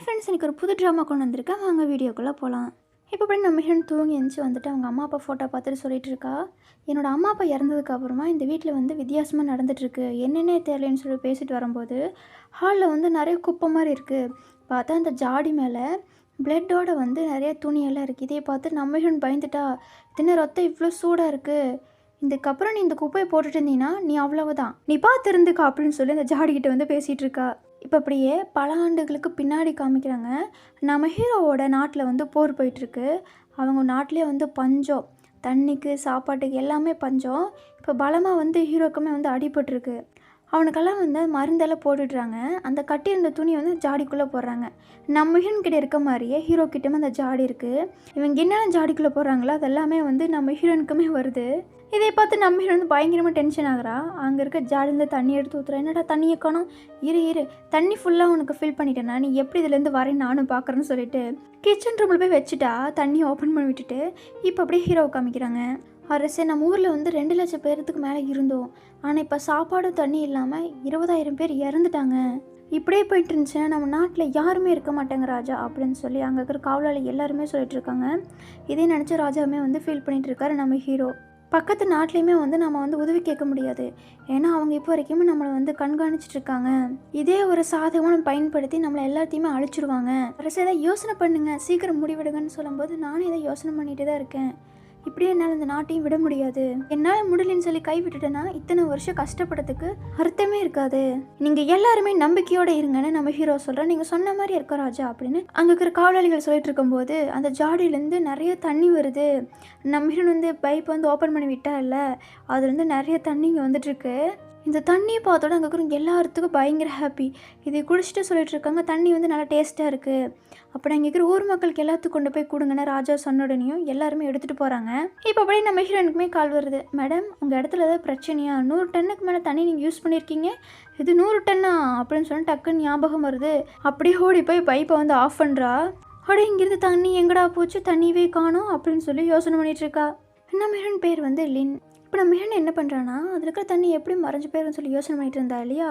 Hi friends, எனக்கு ஒரு புது ட்ராமா கொண்டு வந்திருக்கேன். வாங்க வீடியோக்குள்ளே போகலாம். இப்போ அப்படி நம்ம ஹீரோயின் தூங்கி எழுந்துச்சி வந்துட்டு அவங்க அம்மா அப்பா ஃபோட்டோ பார்த்துட்டு சொல்லிட்டு இருக்கா, என்னோடய அம்மா அப்பா இறந்ததுக்கு அப்புறமா இந்த வீட்டில் வந்து வித்தியாசமாக நடந்துகிட்ருக்கு, என்னென்னே தெரியலன்னு சொல்லி பேசிட்டு வரும்போது ஹாலில் வந்து நிறைய குப்பை மாதிரி இருக்குது. பார்த்தா அந்த ஜாடி மேலே பிளட்டோட வந்து நிறைய துணியெல்லாம் இருக்குது. இதை பார்த்து நம்ம ஹீரோயின் பயந்துட்டா, தின ரத்தம் இவ்வளோ சூடாக இருக்குது, இதுக்கப்புறம் நீ இந்த குப்பையை போட்டுட்டு இருந்தீங்கன்னா நீ அவ்வளவுதான், நீ பார்த்துருந்துக்கா அப்படின்னு சொல்லி அந்த ஜாடிக்கிட்ட வந்து பேசிகிட்டு இருக்கா. இப்போ அப்படியே பல ஆண்டுகளுக்கு பின்னாடி காமிக்கிறாங்க. நம்ம ஹீரோவோட நாட்டில் வந்து போர் போயிட்டுருக்கு. அவங்க நாட்டிலே வந்து பஞ்சம், தண்ணிக்கு சாப்பாட்டுக்கு எல்லாமே பஞ்சம். இப்போ பலமாக வந்து ஹீரோக்குமே வந்து அடிபட்டுருக்கு. அவனுக்கெல்லாம் வந்து மருந்தெல்லாம் போட்டுடுறாங்க. அந்த கட்டியிருந்த துணி வந்து ஜாடிக்குள்ளே போடுறாங்க. நம்ம ஹீரோன்கிட்ட இருக்க மாதிரியே ஹீரோ கிட்டே அந்த ஜாடி இருக்குது. இவங்க என்னென்ன ஜாடிக்குள்ளே போடுறாங்களோ அதெல்லாமே வந்து நம்ம ஹீரோனுக்குமே வருது. இதை பார்த்து நம்ம ஹீரோ வந்து பயங்கரமாக டென்ஷன் ஆகுறா. அங்கே இருக்க ஜாடிலேருந்து தண்ணி எடுத்து ஊற்றுறா. என்னடா தண்ணியை காணோம், இரு தண்ணி ஃபுல்லாக உனக்கு ஃபில் பண்ணிட்டேன்னா நீ எப்படி இதுலேருந்து வரேன்னு நானும் பார்க்குறேன்னு சொல்லிட்டு கிச்சன் ரூமில் போய் வச்சுட்டா. தண்ணியை ஓப்பன் பண்ணி விட்டுட்டு இப்போ அப்படியே ஹீரோவை காமிக்கிறாங்க. அரசே, நம்ம ஊரில் வந்து 2 லட்சம் பேருக்கு மேலே இருந்தோம், ஆனால் இப்போ சாப்பாடும் தண்ணி இல்லாமல் 20,000 பேர் இறந்துட்டாங்க. இப்படியே போயிட்டு இருந்துச்சுன்னா நம்ம நாட்டில் யாருமே இருக்க மாட்டாங்க ராஜா அப்படின்னு சொல்லி அங்கே இருக்கிற காவலாளி எல்லாருமே சொல்லிட்டு இருக்காங்க. இதே நினச்ச ராஜாவுமே வந்து ஃபீல் பண்ணிட்டு இருக்காரு நம்ம ஹீரோ. பக்கத்து நாட்டிலையுமே வந்து நம்ம வந்து உதவி கேட்க முடியாது, ஏன்னா அவங்க இப்போ வரைக்குமே நம்மளை வந்து கண்காணிச்சிட்டு இருக்காங்க. இதே ஒரு சாதகமாக பயன்படுத்தி நம்மளை எல்லாத்தையுமே அழிச்சிடுவாங்க. அரசு ஏதாவது யோசனை பண்ணுங்க, சீக்கிரம் முடிவெடுங்கன்னு சொல்லும்போது நானும் இதை யோசனை பண்ணிட்டு தான் இருக்கேன். இப்படியே என்னால் இந்த நாட்டையும் விட முடியாது, என்னால் முடியலன்னு சொல்லி கைவிட்டுட்டேன்னா இத்தனை வருஷம் கஷ்டப்படத்துக்கு அர்த்தமே இருக்காது. நீங்கள் எல்லாருமே நம்பிக்கையோடு இருங்கன்னு நம்ம ஹீரோ சொல்கிறேன். நீங்கள் சொன்ன மாதிரி இருக்க ராஜா அப்படின்னு அங்கே இருக்கிற காவலாளிகள் சொல்லிட்டு இருக்கும்போது அந்த ஜாடியிலேருந்து நிறைய தண்ணி வருது. நம்ம ஹீரோ வந்து பைப் வந்து ஓப்பன் பண்ணி விட்டா இல்லை, அதுலேருந்து நிறைய தண்ணி இங்கே வந்துட்டுருக்கு. இந்த தண்ணியை பார்த்தோட அங்கே இருக்கிற எல்லாத்துக்கும் பயங்கர ஹாப்பி. இதை குடிச்சிட்டு சொல்லிட்டு இருக்காங்க, தண்ணி வந்து நல்லா டேஸ்ட்டாக இருக்குது. அப்படி அங்கே இருக்கிற ஊர் மக்களுக்கு எல்லாத்துக்கும் கொண்டு போய் கொடுங்கன்னு ராஜா சொன்ன உடனேயும் எல்லாருமே எடுத்துகிட்டு போகிறாங்க. இப்போ அப்படியே நம்ம ஹீரோனுக்குமே கால் வருது. மேடம், உங்கள் இடத்துல ஏதாவது பிரச்சனையா, 100 டன்னுக்கு மேலே தண்ணி நீங்கள் யூஸ் பண்ணியிருக்கீங்க, இது 100 டன்னா அப்படின்னு சொல்லி டக்குன்னு ஞாபகம் வருது. அப்படியே ஓடி போய் பைப்பை வந்து ஆஃப் பண்ணுறா. அப்படியே இங்கிருந்து தண்ணி எங்கடா போச்சு, தண்ணியவே காணோம் அப்படின்னு சொல்லி யோசனை பண்ணிட்டு இருக்கா. நம்ம ஹீரோன் பேர் வந்து லின். இப்போ நம்ம ஹீரோன் என்ன பண்ணுறான்னா, அதில் இருக்கிற தண்ணி எப்படி மறைஞ்சு போயிருன்னு சொல்லி யோசனை பண்ணிட்டு இருந்தா இல்லையா,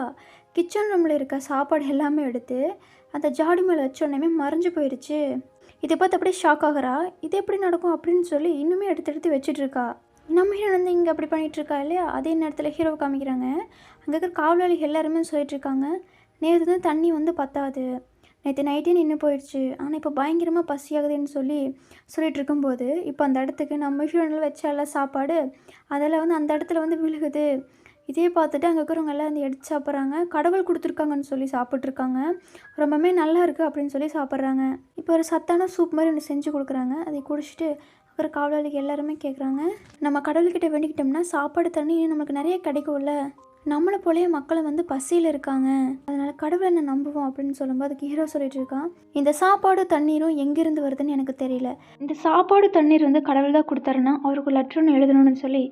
கிச்சன் ரூமில் இருக்க சாப்பாடு எல்லாமே எடுத்து அந்த ஜாடி மேலே வச்சோடனே மறைஞ்சு போயிடுச்சு. இதை பார்த்து அப்படியே ஷாக் ஆகிறா. இது எப்படி நடக்கும் அப்படின்னு சொல்லி இன்னுமே எடுத்து வச்சுட்டு இருக்கா. நம்ம ஹீரோ வந்து இங்கே அப்படி பண்ணிகிட்டு இருக்கா இல்லையா, அதே நேரத்தில் ஹீரோவை காமிக்கிறாங்க. அங்கே இருக்கிற காவலாளி எல்லாருமே சொல்லிட்டு இருக்காங்க, நேற்று வந்து தண்ணி வந்து பத்தாது, நேற்று நைட்டே நின்று போயிடுச்சு, ஆனால் இப்போ பயங்கரமாக பசியாகுதுன்னு சொல்லிட்டு இருக்கும்போது இப்போ அந்த இடத்துக்கு நம்ம ஹீரோனில் வச்ச எல்லாம் சாப்பாடு அதெல்லாம் வந்து அந்த இடத்துல வந்து விழுகுது. இதே பார்த்துட்டு அங்கே இருக்கிறவங்க எல்லாம் வந்து எடுத்து சாப்பிட்றாங்க. கடவுள் கொடுத்துருக்காங்கன்னு சொல்லி சாப்பிட்ருக்காங்க. ரொம்பவே நல்லா இருக்குது அப்படின்னு சொல்லி சாப்பிட்றாங்க. இப்போ ஒரு சத்தான சூப் மாதிரி ஒன்று செஞ்சு கொடுக்குறாங்க. அதை குடிச்சிட்டு அப்புறம் காவலாளிக்கு எல்லாருமே கேட்குறாங்க, நம்ம கடவுள்கிட்ட வேண்டிக்கிட்டோம்னா சாப்பாடு தண்ணி நமக்கு நிறைய கிடைக்கும்ல, நம்மளை போலயே மக்களை வந்து பசியில் இருக்காங்க, அதனால் கடவுளை என்ன நம்புவோம் அப்படின்னு சொல்லும்போது அதுக்கு ஹீரோ சொல்லிட்டு இருக்கான், இந்த சாப்பாடு தண்ணீரும் எங்கேருந்து வருதுன்னு எனக்கு தெரியல, இந்த சாப்பாடு தண்ணீர் வந்து கடவுள் தான் கொடுத்தாருன்னா அவருக்கு லெட்டர் ஒன்று எழுதணும்னு சொல்லி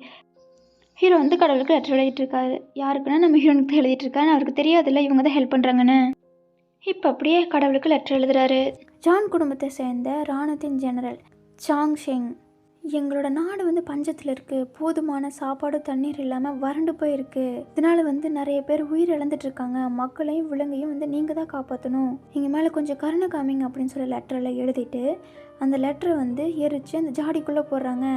ஹீரோ வந்து கடவுளுக்கு லெட்டர் எழுதிட்டு இருக்காரு. யாருக்குன்னா நம்ம ஹீரோனுக்கு தான் எழுதிட்டு இருக்காரு. அவருக்கு தெரியாதுல்ல இவங்க தான் ஹெல்ப் பண்ணுறாங்கன்னு. இப்போ அப்படியே கடவுளுக்கு லெட்டர் எழுதுறாரு. ஜான் குடும்பத்தை சேர்ந்த இராணுவத்தின் ஜெனரல் சாங் ஷெங், எங்களோட நாடு வந்து பஞ்சத்தில் இருக்குது, போதுமான சாப்பாடு தண்ணீர் இல்லாமல் வறண்டு போயிருக்கு, இதனால் வந்து நிறைய பேர் உயிர் இழந்துட்டுருக்காங்க, மக்களையும் விலங்கையும் வந்து நீங்கள் தான் காப்பாற்றணும், எங்கள் மேலே கொஞ்சம் கருணை காமிங்க அப்படின்னு சொல்லி லெட்டரில் எழுதிட்டு அந்த லெட்டரை வந்து எரித்து அந்த ஜாடிக்குள்ளே போடுறாங்க.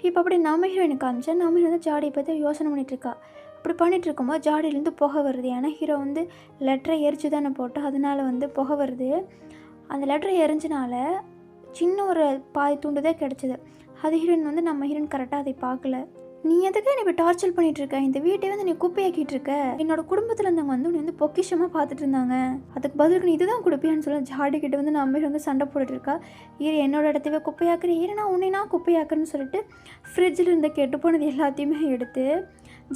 இப்போ அப்படி நம்ம ஹீரோயினை காமிச்சா நம்ம ஹீரோ வந்து ஜாடியை பற்றி யோசனை பண்ணிகிட்ருக்கா. அப்படி பண்ணிகிட்டு இருக்கும்போது ஜாடியிலேருந்து புகை வருது. ஏன்னா ஹீரோ வந்து லெட்டரை எரிச்சு தானே போட்டால் அதனால் வந்து புகை வருது. அந்த லெட்டரை எரிஞ்சனால சின்ன ஒரு பாதி துண்டு தான் கிடச்சிது. அது ஹீரோயின் வந்து நம்ம ஹீரோயின் கரெக்டாக அதை பார்க்கல. நீ எதுக்கு நீ இப்போ டார்ச்சர் பண்ணிகிட்ருக்க, இந்த வீட்டை வந்து நீ குப்பையாக்கிட்டு இருக்க, என்னோட குடும்பத்தில் இருந்தவங்க வந்து நீ வந்து பொக்கிஷமாக பார்த்துட்டு இருந்தாங்க, அதுக்கு பதிலுக்கு நீ இதுதான் கொடுப்பியான்னு சொல்லி ஜாடிக்கிட்ட வந்து நம்ம வந்து சண்டை போட்டுட்டு இருக்கா. என்னோட இடத்தவே குப்பையாக்குறேன், நான் உன்னை நான் குப்பையாக்குறேன்னு சொல்லிட்டு ஃப்ரிட்ஜில் இருந்த கெட்டு போனது எல்லாத்தையுமே எடுத்து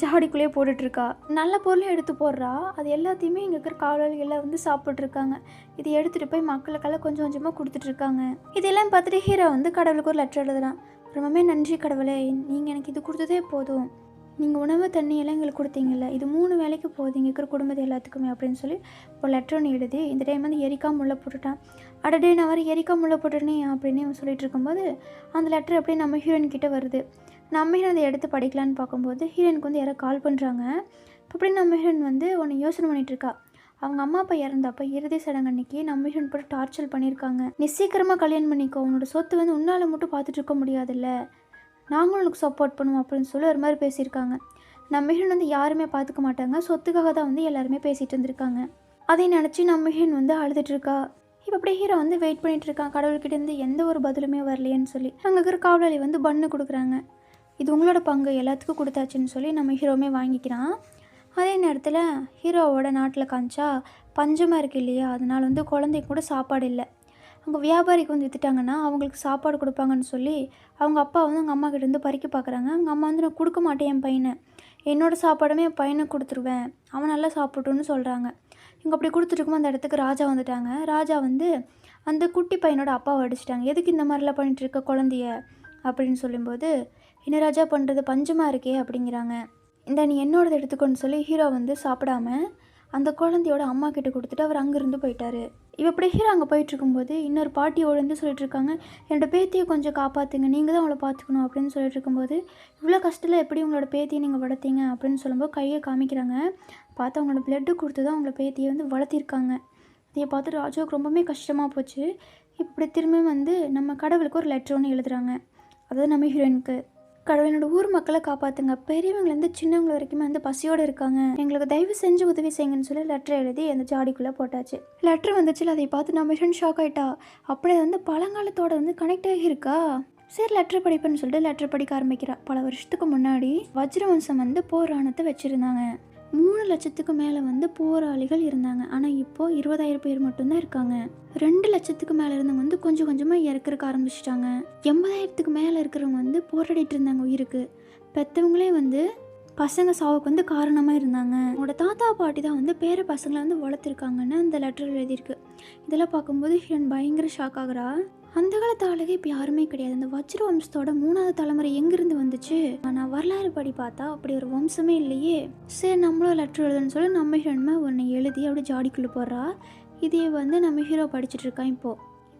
ஜாடிக்குள்ளேயே போட்டுட்ருக்கா. நல்ல பொருளையும் எடுத்து போடுறா. அது எல்லாத்தையுமே இங்கே இருக்கிற காவலாளிகள்லாம் வந்து சாப்பிட்ருக்காங்க. இதை எடுத்துகிட்டு போய் மக்களுக்கெல்லாம் கொஞ்சம் கொஞ்சமாக கொடுத்துட்ருக்காங்க. இதெல்லாம் பார்த்துட்டு ஹீரோ வந்து கடவுளுக்கு ஒரு லெட்டர் எழுதுறான். ரொம்பவே நன்றி கடவுளே, நீங்கள் எனக்கு இது கொடுத்ததே போதும், நீங்கள் உணவு தண்ணியெல்லாம் எங்களுக்கு கொடுத்தீங்கல்ல, இது 3 வேளைக்கு போதும் இங்கே இருக்கிற குடும்பத்தை எல்லாத்துக்குமே அப்படின்னு சொல்லி இப்போ லெட்டர் ஒன்று எழுதி இந்த டைம் வந்து எரிக்கா முள்ள போட்டுட்டான். அடடே நான் வர எரிக்கா முள்ள போட்டுட்டேனே அப்படின்னு சொல்லிட்டு இருக்கும்போது அந்த லெட்டர் அப்படியே நம்ம ஹீரோயின் கிட்டே வருது. நம்ம ஹீரோயின் அதை எடுத்து படிக்கலான்னு பார்க்கும்போது ஹீரோயினுக்கு வந்து யாரோ கால் பண்ணுறாங்க. இப்போ அப்படி நம்ம ஹீரோயின் வந்து ஒன்று யோசனை பண்ணிகிட்ருக்கா. அவங்க அம்மா அப்பா இறந்தப்போ இறுதி சடங்கு அன்னைக்கு நம்ம ஹீரோயின் போட்டு டார்ச்சர் பண்ணியிருக்காங்க. நீ சீக்கிரமாக கல்யாணம் பண்ணிக்கோ, உன்னோட சொத்து வந்து உன்னால் மட்டும் பார்த்துட்டு இருக்க முடியாதுல்ல, நாங்களும் உனக்கு சப்போர்ட் பண்ணுவோம் அப்படின்னு சொல்லி ஒரு மாதிரி பேசியிருக்காங்க. நம்ம ஹீரோயின் வந்து யாருமே பார்த்துக்க மாட்டாங்க, சொத்துக்காக தான் வந்து எல்லாருமே பேசிகிட்டு இருந்திருக்காங்க. அதை நினச்சி நம்ம ஹீரோயின் வந்து அழுதுட்டுருக்கா. இப்போ அப்படியே ஹீரோ வந்து வெயிட் பண்ணிட்டு இருக்கான், கடவுள்கிட்டேருந்து எந்த ஒரு பதிலுமே வரலையேன்னு சொல்லி. அங்கே இருக்கிற காவலாளி வந்து பண்ணு கொடுக்குறாங்க. இது உங்களோட பங்கு, எல்லாத்துக்கும் கொடுத்தாச்சுன்னு சொல்லி நம்ம ஹீரோவுமே வாங்கிக்கிறான். அதே நேரத்தில் ஹீரோவோட நாட்டில் காமிச்சா பஞ்சமாக இருக்குது இல்லையா, அதனால் வந்து குழந்தைக்கு கூட சாப்பாடு இல்லை. அங்கே வியாபாரிக்கு வந்து விற்றுட்டாங்கன்னா அவங்களுக்கு சாப்பாடு கொடுப்பாங்கன்னு சொல்லி அவங்க அப்பா வந்து அவங்க அம்மா கிட்டேருந்து பறிக்க பார்க்குறாங்க. அவங்க அம்மா வந்து நான் கொடுக்க மாட்டேன் என் பையனை, என்னோடய சாப்பாடுமே என் பையனுக்கு கொடுத்துருவேன், அவன் நல்லா சாப்பிட்டுன்னு சொல்கிறாங்க. இவங்க அப்படி கொடுத்துருக்கும்போது அந்த இடத்துக்கு ராஜா வந்துட்டாங்க. ராஜா வந்து அந்த குட்டி பையனோட அப்பாவை அடிச்சிட்டாங்க. எதுக்கு இந்த மாதிரிலாம் பண்ணிட்டு இருக்க குழந்தைய அப்படின்னு சொல்லும்போது, என்ன ராஜா பண்ணுறது, பஞ்சமாக இருக்கே அப்படிங்கிறாங்க. இந்த நீ என்னோடது எடுத்துக்கோன்னு சொல்லி ஹீரோ வந்து சாப்பிடாம அந்த குழந்தையோட அம்மா கிட்ட கொடுத்துட்டு அவர் அங்கேருந்து போயிட்டாரு. இவ அப்படியே ஹீரோ அங்கே போயிட்டுருக்கும்போது இன்னொரு பாட்டியோட வந்து சொல்லிட்டு இருக்காங்க, என்னோடய பேத்தியை கொஞ்சம் காப்பாற்றுங்க, நீங்கள் தான் அவளை பார்த்துக்கணும் அப்படின்னு சொல்லிட்டு இருக்கும்போது, இவ்வளோ கஷ்டத்தில் எப்படி உங்களோட பேத்தியை நீங்கள் வளர்த்தீங்க அப்படின்னு சொல்லும்போது கையை காமிக்கிறாங்க. பார்த்து அவங்களோட பிளட்டு கொடுத்து தான் அவங்களோட பேத்தியை வந்து வளர்த்திருக்காங்க. இதை பார்த்து ராஜாவுக்கு ரொம்பவே கஷ்டமாக போச்சு. இப்படி திரும்ப வந்து நம்ம கடவுளுக்கு ஒரு லெட்டர் ஒன்று எழுதுகிறாங்க. அதாவது நம்ம ஹீரோயினுக்கு, கடவுளோட ஊர் மக்களை காப்பாற்றுங்க, பெரியவங்கலேருந்து சின்னவங்க வரைக்குமே வந்து பசியோடு இருக்காங்க, எங்களுக்கு தயவு செஞ்சு உதவி செய்யுங்கன்னு சொல்லி லெட்டர் எழுதி அந்த ஜாடிக்குள்ளே போட்டாச்சு. லெட்டர் வந்துச்சுல, அதை பார்த்து நம்ம ஹீரோயின் ஷாக் ஆகிட்டா. அப்படியே வந்து பழங்காலத்தோட வந்து கனெக்ட் ஆகியிருக்கா. சரி லெட்டர் படிப்பேன்னு சொல்லிட்டு லெட்டர் படிக்க ஆரம்பிக்கிறா. பல வருஷத்துக்கு முன்னாடி வஜ்ரவம்சம் வந்து போராணத்தை வச்சுருந்தாங்க. 3 லட்சத்துக்கு மேலே வந்து போராளிகள் இருந்தாங்க. ஆனால் இப்போது 20,000 பேர் மட்டும்தான் இருக்காங்க. 2 லட்சத்துக்கு மேலே இருந்தவங்க வந்து கொஞ்சம் கொஞ்சமாக இறக்குறக்க ஆரம்பிச்சிட்டாங்க. 80,000த்துக்கு மேலே இருக்கிறவங்க வந்து போராடிட்டு இருந்தாங்க உயிருக்கு. பெற்றவங்களே வந்து பசங்க சாவுக்கு வந்து காரணமாக இருந்தாங்க. அவங்களோட தாத்தா பாட்டி தான் வந்து பேர பசங்களை வந்து வளர்த்துருக்காங்கன்னு அந்த லெட்டர் எழுதியிருக்கு. இதெல்லாம் பார்க்கும்போது ஹீரோயின் பயங்கர ஷாக் ஆகுறா. அந்த காலத்து ஆளுகே இப்போ யாருமே கிடையாது. அந்த வஜ்ர வம்சத்தோட 3வது தலைமுறை எங்கேருந்து வந்துச்சு? ஆனால் வரலாறு படி பார்த்தா அப்படி ஒரு வம்சமே இல்லையே. சரி நம்மளும் லெட்டர் எழுதுன்னு சொல்லி நம்ம ஹீரோயின்மே ஒன்று எழுதி அப்படியே ஜாடிக்குள்ளே போடுறா. இதே வந்து நம்ம ஹீரோ படிச்சுட்டு இருக்கான். இப்போ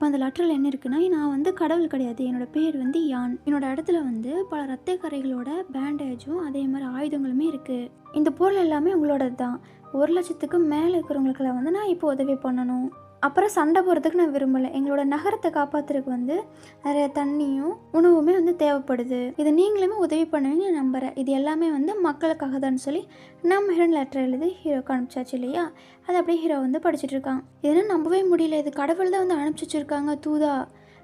அந்த லெட்டரில் என்ன இருக்குன்னா, நான் வந்து கடவுள் கிடையாது, என்னோடய பேர் வந்து யான், என்னோடய இடத்துல வந்து பல ரத்த கரைகளோட பேண்டேஜும் அதே மாதிரி ஆயுதங்களுமே இருக்குது. இந்த பொருள் எல்லாமே உங்களோடது தான். 1 லட்சத்துக்கு மேலே இருக்கிறவங்களுக்கெல்லாம் வந்து நான் இப்போ உதவி பண்ணணும். அப்புறம் சண்டை போகிறதுக்கு நான் விரும்பலை. எங்களோட நகரத்தை காப்பாற்றுறதுக்கு வந்து நிறைய தண்ணியும் உணவுமே வந்து தேவைப்படுது. இதை நீங்களுமே உதவி பண்ணுவீங்க நம்புகிறேன். இது எல்லாமே வந்து மக்களுக்காக தான் சொல்லி நம்ம ஹீரோயின் லெட்டர் எழுதி ஹீரோக்கு அனுப்பிச்சாச்சு இல்லையா. அதை அப்படியே ஹீரோ வந்து படிச்சுட்டு இருக்கான். இதெல்லாம் நம்பவே முடியல, இது கடவுள் தான் வந்து அனுப்பிச்சி வச்சுருக்காங்க தூதா,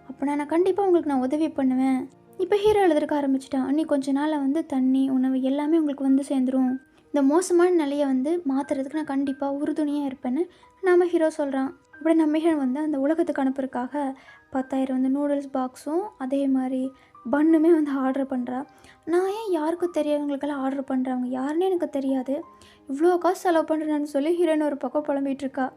அப்படின்னா நான் கண்டிப்பாக உங்களுக்கு நான் உதவி பண்ணுவேன். இப்போ ஹீரோ எழுதுறக்க ஆரம்பிச்சிட்டான். இன்னும் கொஞ்ச நாளில் வந்து தண்ணி உணவு எல்லாமே உங்களுக்கு வந்து சேர்ந்துடும். இந்த மோசமான நிலையை வந்து மாற்றுறதுக்கு நான் கண்டிப்பாக உறுதுணையாக இருப்பேன்னு நம்ம ஹீரோ சொல்கிறான். அப்படியே நம்ம ஹீரோ வந்து அந்த உலகத்துக்கு அனுப்புறதுக்காக 10,000 வந்து நூடுல்ஸ் பாக்ஸும் அதே மாதிரி பண்ணுமே வந்து ஆர்டர் பண்ணுறா. நான் ஏன் யாருக்கும் தெரியாதவங்களுக்கெல்லாம் ஆர்டர் பண்ணுறவங்க யாருன்னே எனக்கு தெரியாது, இவ்வளோ காசு செலவு பண்ணுறேன்னு சொல்லி ஹீரோயின் ஒரு பக்கம் புலம்பிகிட்டு இருக்கா.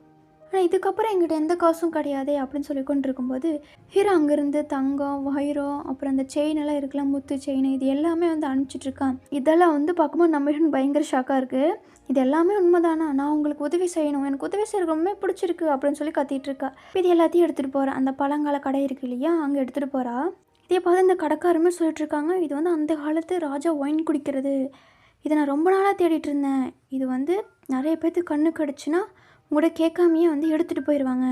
ஆனால் இதுக்கப்புறம் எங்கிட்ட எந்த காசும் கிடையாதே அப்படின்னு சொல்லி கொண்டு இருக்கும்போது ஹீரோ அங்கேருந்து தங்கம் வைரம் அப்புறம் அந்த செயின் எல்லாம் இருக்கலாம், முத்து செயின், இது எல்லாமே வந்து அனுப்பிச்சிட்ருக்கான். இதெல்லாம் வந்து பார்க்கும்போது நம்ம ஹீரோயின் பயங்கர ஷாக்காக இருக்குது. இது எல்லாமே உண்மைதானா, நான் உங்களுக்கு உதவி செய்யணும், எனக்கு உதவி செய்ய ரொம்ப பிடிச்சிருக்கு அப்படின்னு சொல்லி கத்திட்டு இருக்கா. இது எல்லாத்தையும் எடுத்துகிட்டு போகிறேன், அந்த பழங்கால கடை இருக்கு இல்லையா அங்கே எடுத்துகிட்டு போகிறா. இதே பார்த்து இந்த கடைக்காரமே சொல்லிட்டு இருக்காங்க, இது வந்து அந்த காலத்து ராஜா ஒயின் குடிக்கிறது, இதை நான் ரொம்ப நாளாக தேடிட்டு இருந்தேன், இது வந்து நிறைய பேர்த்துக்கு கண்ணு கிடச்சுன்னா உங்கள்கிட்ட கேட்காமையே வந்து எடுத்துகிட்டு போயிடுவாங்க,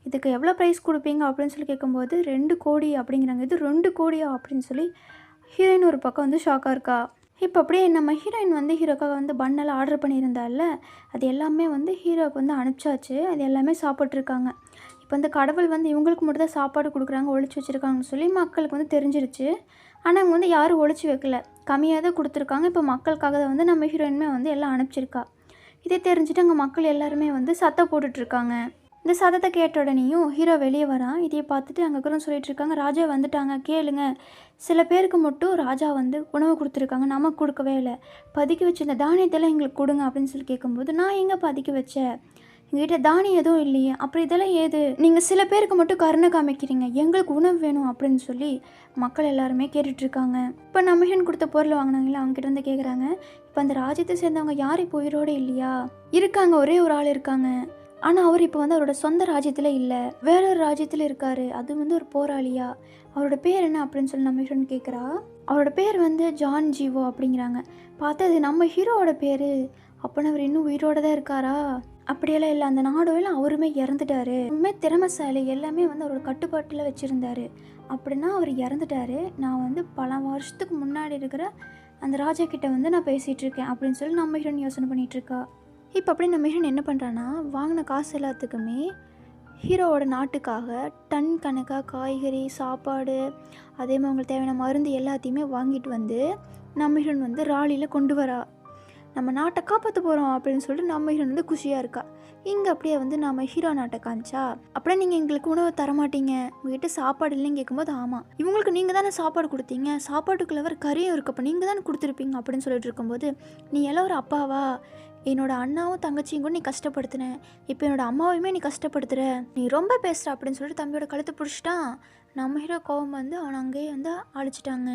இதுக்கு எவ்வளோ ப்ரைஸ் கொடுப்பீங்க அப்படின்னு சொல்லி கேட்கும்போது 2 கோடி அப்படிங்கிறாங்க. இது 2 கோடியா அப்படின்னு சொல்லி ஹீரோயின் ஒரு பக்கம் வந்து ஷாக்காக இருக்கா. இப்போ அப்படியே நம்ம ஹீரோயின் வந்து ஹீரோக்காக வந்து பண்ணெல்லாம் ஆர்டர் பண்ணியிருந்தால அது எல்லாமே வந்து ஹீரோவுக்கு வந்து அனுப்பிச்சாச்சு. அது எல்லாமே சாப்பிட்ருக்காங்க. இப்போ இந்த கடவுள் வந்து இவங்களுக்கு மட்டும் தான் சாப்பாடு கொடுக்குறாங்க, ஒழிச்சு வச்சுருக்காங்கன்னு சொல்லி மக்களுக்கு வந்து தெரிஞ்சிருச்சு. ஆனால் அவங்க வந்து யாரும் ஒழிச்சு வைக்கல, கம்மியாக தான் கொடுத்துருக்காங்க. இப்போ மக்களுக்காக தான் வந்து நம்ம ஹீரோயினுமே வந்து எல்லாம் அனுப்பிச்சிருக்கா. இதே தெரிஞ்சுட்டு அங்கே மக்கள் எல்லாருமே வந்து சத்தம் போட்டுட்ருக்காங்க. இந்த சத்தத்தை கேட்ட உடனேயும் ஹீரோ வெளியே வரான். இதையை பார்த்துட்டு அங்கே கூட சொல்லிட்டு இருக்காங்க, ராஜா வந்துட்டாங்க கேளுங்க, சில பேருக்கு மட்டும் ராஜா வந்து உணவு கொடுத்துருக்காங்க, நமக்கு கொடுக்கவே இல்லை, பதுக்கி வச்சு இந்த தானியத்தெல்லாம் எங்களுக்கு கொடுங்க அப்படின்னு சொல்லி கேட்கும்போது, நான் எங்கே பதுக்கி வச்சேன், எங்ககிட்ட தானியம் எதுவும் இல்லையே, அப்புறம் இதெல்லாம் ஏது, நீங்கள் சில பேருக்கு மட்டும் கருணை காமிக்கிறீங்க, எங்களுக்கு உணவு வேணும் அப்படின்னு சொல்லி மக்கள் எல்லாருமே கேட்டுட்ருக்காங்க. இப்போ நம்ம ஹீரோயின் கொடுத்த பொருள் வாங்கினாங்களே அவங்ககிட்ட வந்து கேட்குறாங்க, இப்போ அந்த ராஜ்யத்தை சேர்ந்தவங்க யார் இப்போ உயிரோடு இல்லையா? இருக்காங்க, ஒரே ஒரு ஆள் இருக்காங்க, ஆனால் அவர் இப்போ வந்து அவரோட சொந்த ராஜ்யத்தில் இல்லை, வேற ஒரு ராஜ்யத்தில் இருக்கார், அது வந்து ஒரு போராளியா, அவரோட பேர் என்ன அப்படின்னு சொல்லி நம்ம ஹீரோயின் கேட்குறா. அவரோட பேர் வந்து ஜான் ஜீவோ அப்படிங்கிறாங்க. பார்த்தா அது நம்ம ஹீரோவோட பேர், அப்போனா அவர் இன்னும் உயிரோடு தான் இருக்காரா? அப்படியெல்லாம் இல்லை, அந்த நாடோவில் அவருமே இறந்துட்டாரு. உண்மை திறமைசாலி, எல்லாமே வந்து அவரோட கட்டுப்பாட்டில் வச்சுருந்தாரு. அப்படின்னா அவர் இறந்துட்டாரு. நான் வந்து பல வருஷத்துக்கு முன்னாடி இருக்கிற அந்த ராஜா கிட்ட வந்து நான் பேசிகிட்டு இருக்கேன் அப்படின்னு சொல்லி நம்ம ஹீரோயின் யோசனை பண்ணிகிட்ருக்கா. இப்போ அப்படி நம்ம ஹீரோயின் என்ன பண்ணுறான்னா, வாங்கின காசு எல்லாத்துக்குமே ஹீரோவோட நாட்டுக்காக டன் கணக்காக காய்கறி, சாப்பாடு, அதே மாதிரி அவங்களுக்கு தேவையான மருந்து எல்லாத்தையுமே வாங்கிட்டு வந்து நம்ம ஹீரோயின் வந்து ராலியில் கொண்டு வரா. நம்ம நாட்டை காப்பாற்ற போகிறோம் அப்படின்னு சொல்லிட்டு நம்ம ஹீரோயின் வந்து குஷியாக இருக்கா. இங்கே அப்படியே வந்து நம்ம ஹீரோ நாட்டை காமிச்சா, அப்படியே நீங்கள் எங்களுக்கு உணவு தரமாட்டீங்க, உங்ககிட்ட சாப்பாடு இல்லைன்னு கேட்கும்போது, ஆமாம் இவங்களுக்கு நீங்கள் தானே சாப்பாடு கொடுத்தீங்க, சாப்பாட்டுக்குள்ள வர கறியும் இருக்கப்போ நீங்கள் தானே கொடுத்துருப்பீங்க அப்படின்னு சொல்லிட்டு இருக்கும்போது, நீ எல்லாம் ஒரு அப்பாவா, என்னோட அண்ணாவும் தங்கச்சியும் கூட நீ கஷ்டப்படுத்தின, இப்போ என்னோட அம்மாவையுமே நீ கஷ்டப்படுத்துகிற, நீ ரொம்ப பேசுகிற அப்படின்னு சொல்லிட்டு தம்பியோட கழுத்தை பிடிச்சிட்டான். நம்ம ஹீரோ கோவம் வந்து அவனை அங்கேயே வந்து அழிச்சிட்டாங்க.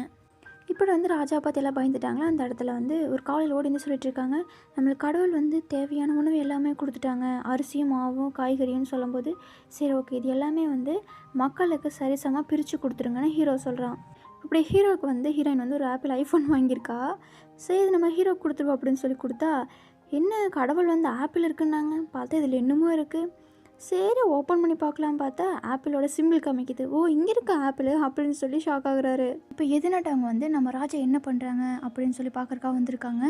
இப்படி வந்து ராஜா பார்த்து எல்லாம் பயந்துட்டாங்களா. அந்த இடத்துல வந்து ஒரு காலையில் ஓடி வந்து சொல்லிட்டு இருக்காங்க, நம்மளுக்கு கடவுள் வந்து தேவையான உணவு எல்லாமே கொடுத்துட்டாங்க, அரிசியும் மாவும் காய்கறின்னு சொல்லும்போது, சரி ஓகே இது எல்லாமே வந்து மக்களுக்கு சரிசமாக பிரித்து கொடுத்துருங்கன்னு ஹீரோ சொல்கிறான். இப்படி ஹீரோவுக்கு வந்து ஹீரோயின் வந்து ஒரு ஆப்பிள் ஐஃபோன் வாங்கியிருக்கா. சரி இது நம்ம ஹீரோ கொடுத்துருவோம் அப்படின்னு சொல்லி கொடுத்தா, என்ன கடவுள் வந்து ஆப்பிள் இருக்குன்னாங்க, பார்த்தா இதில் என்னமோ இருக்குது, சரி ஓப்பன் பண்ணி பார்க்கலாம் பார்த்தா ஆப்பிளோட சிம்பிள் காமிக்குது. ஓ இங்கே இருக்க ஆப்பிள் அப்படின்னு சொல்லி ஷாக் ஆகுறாரு. இப்போ எதுனாட்டவங்க வந்து நம்ம ராஜா என்ன பண்ணுறாங்க அப்படின்னு சொல்லி பார்க்குறக்கா வந்திருக்காங்க.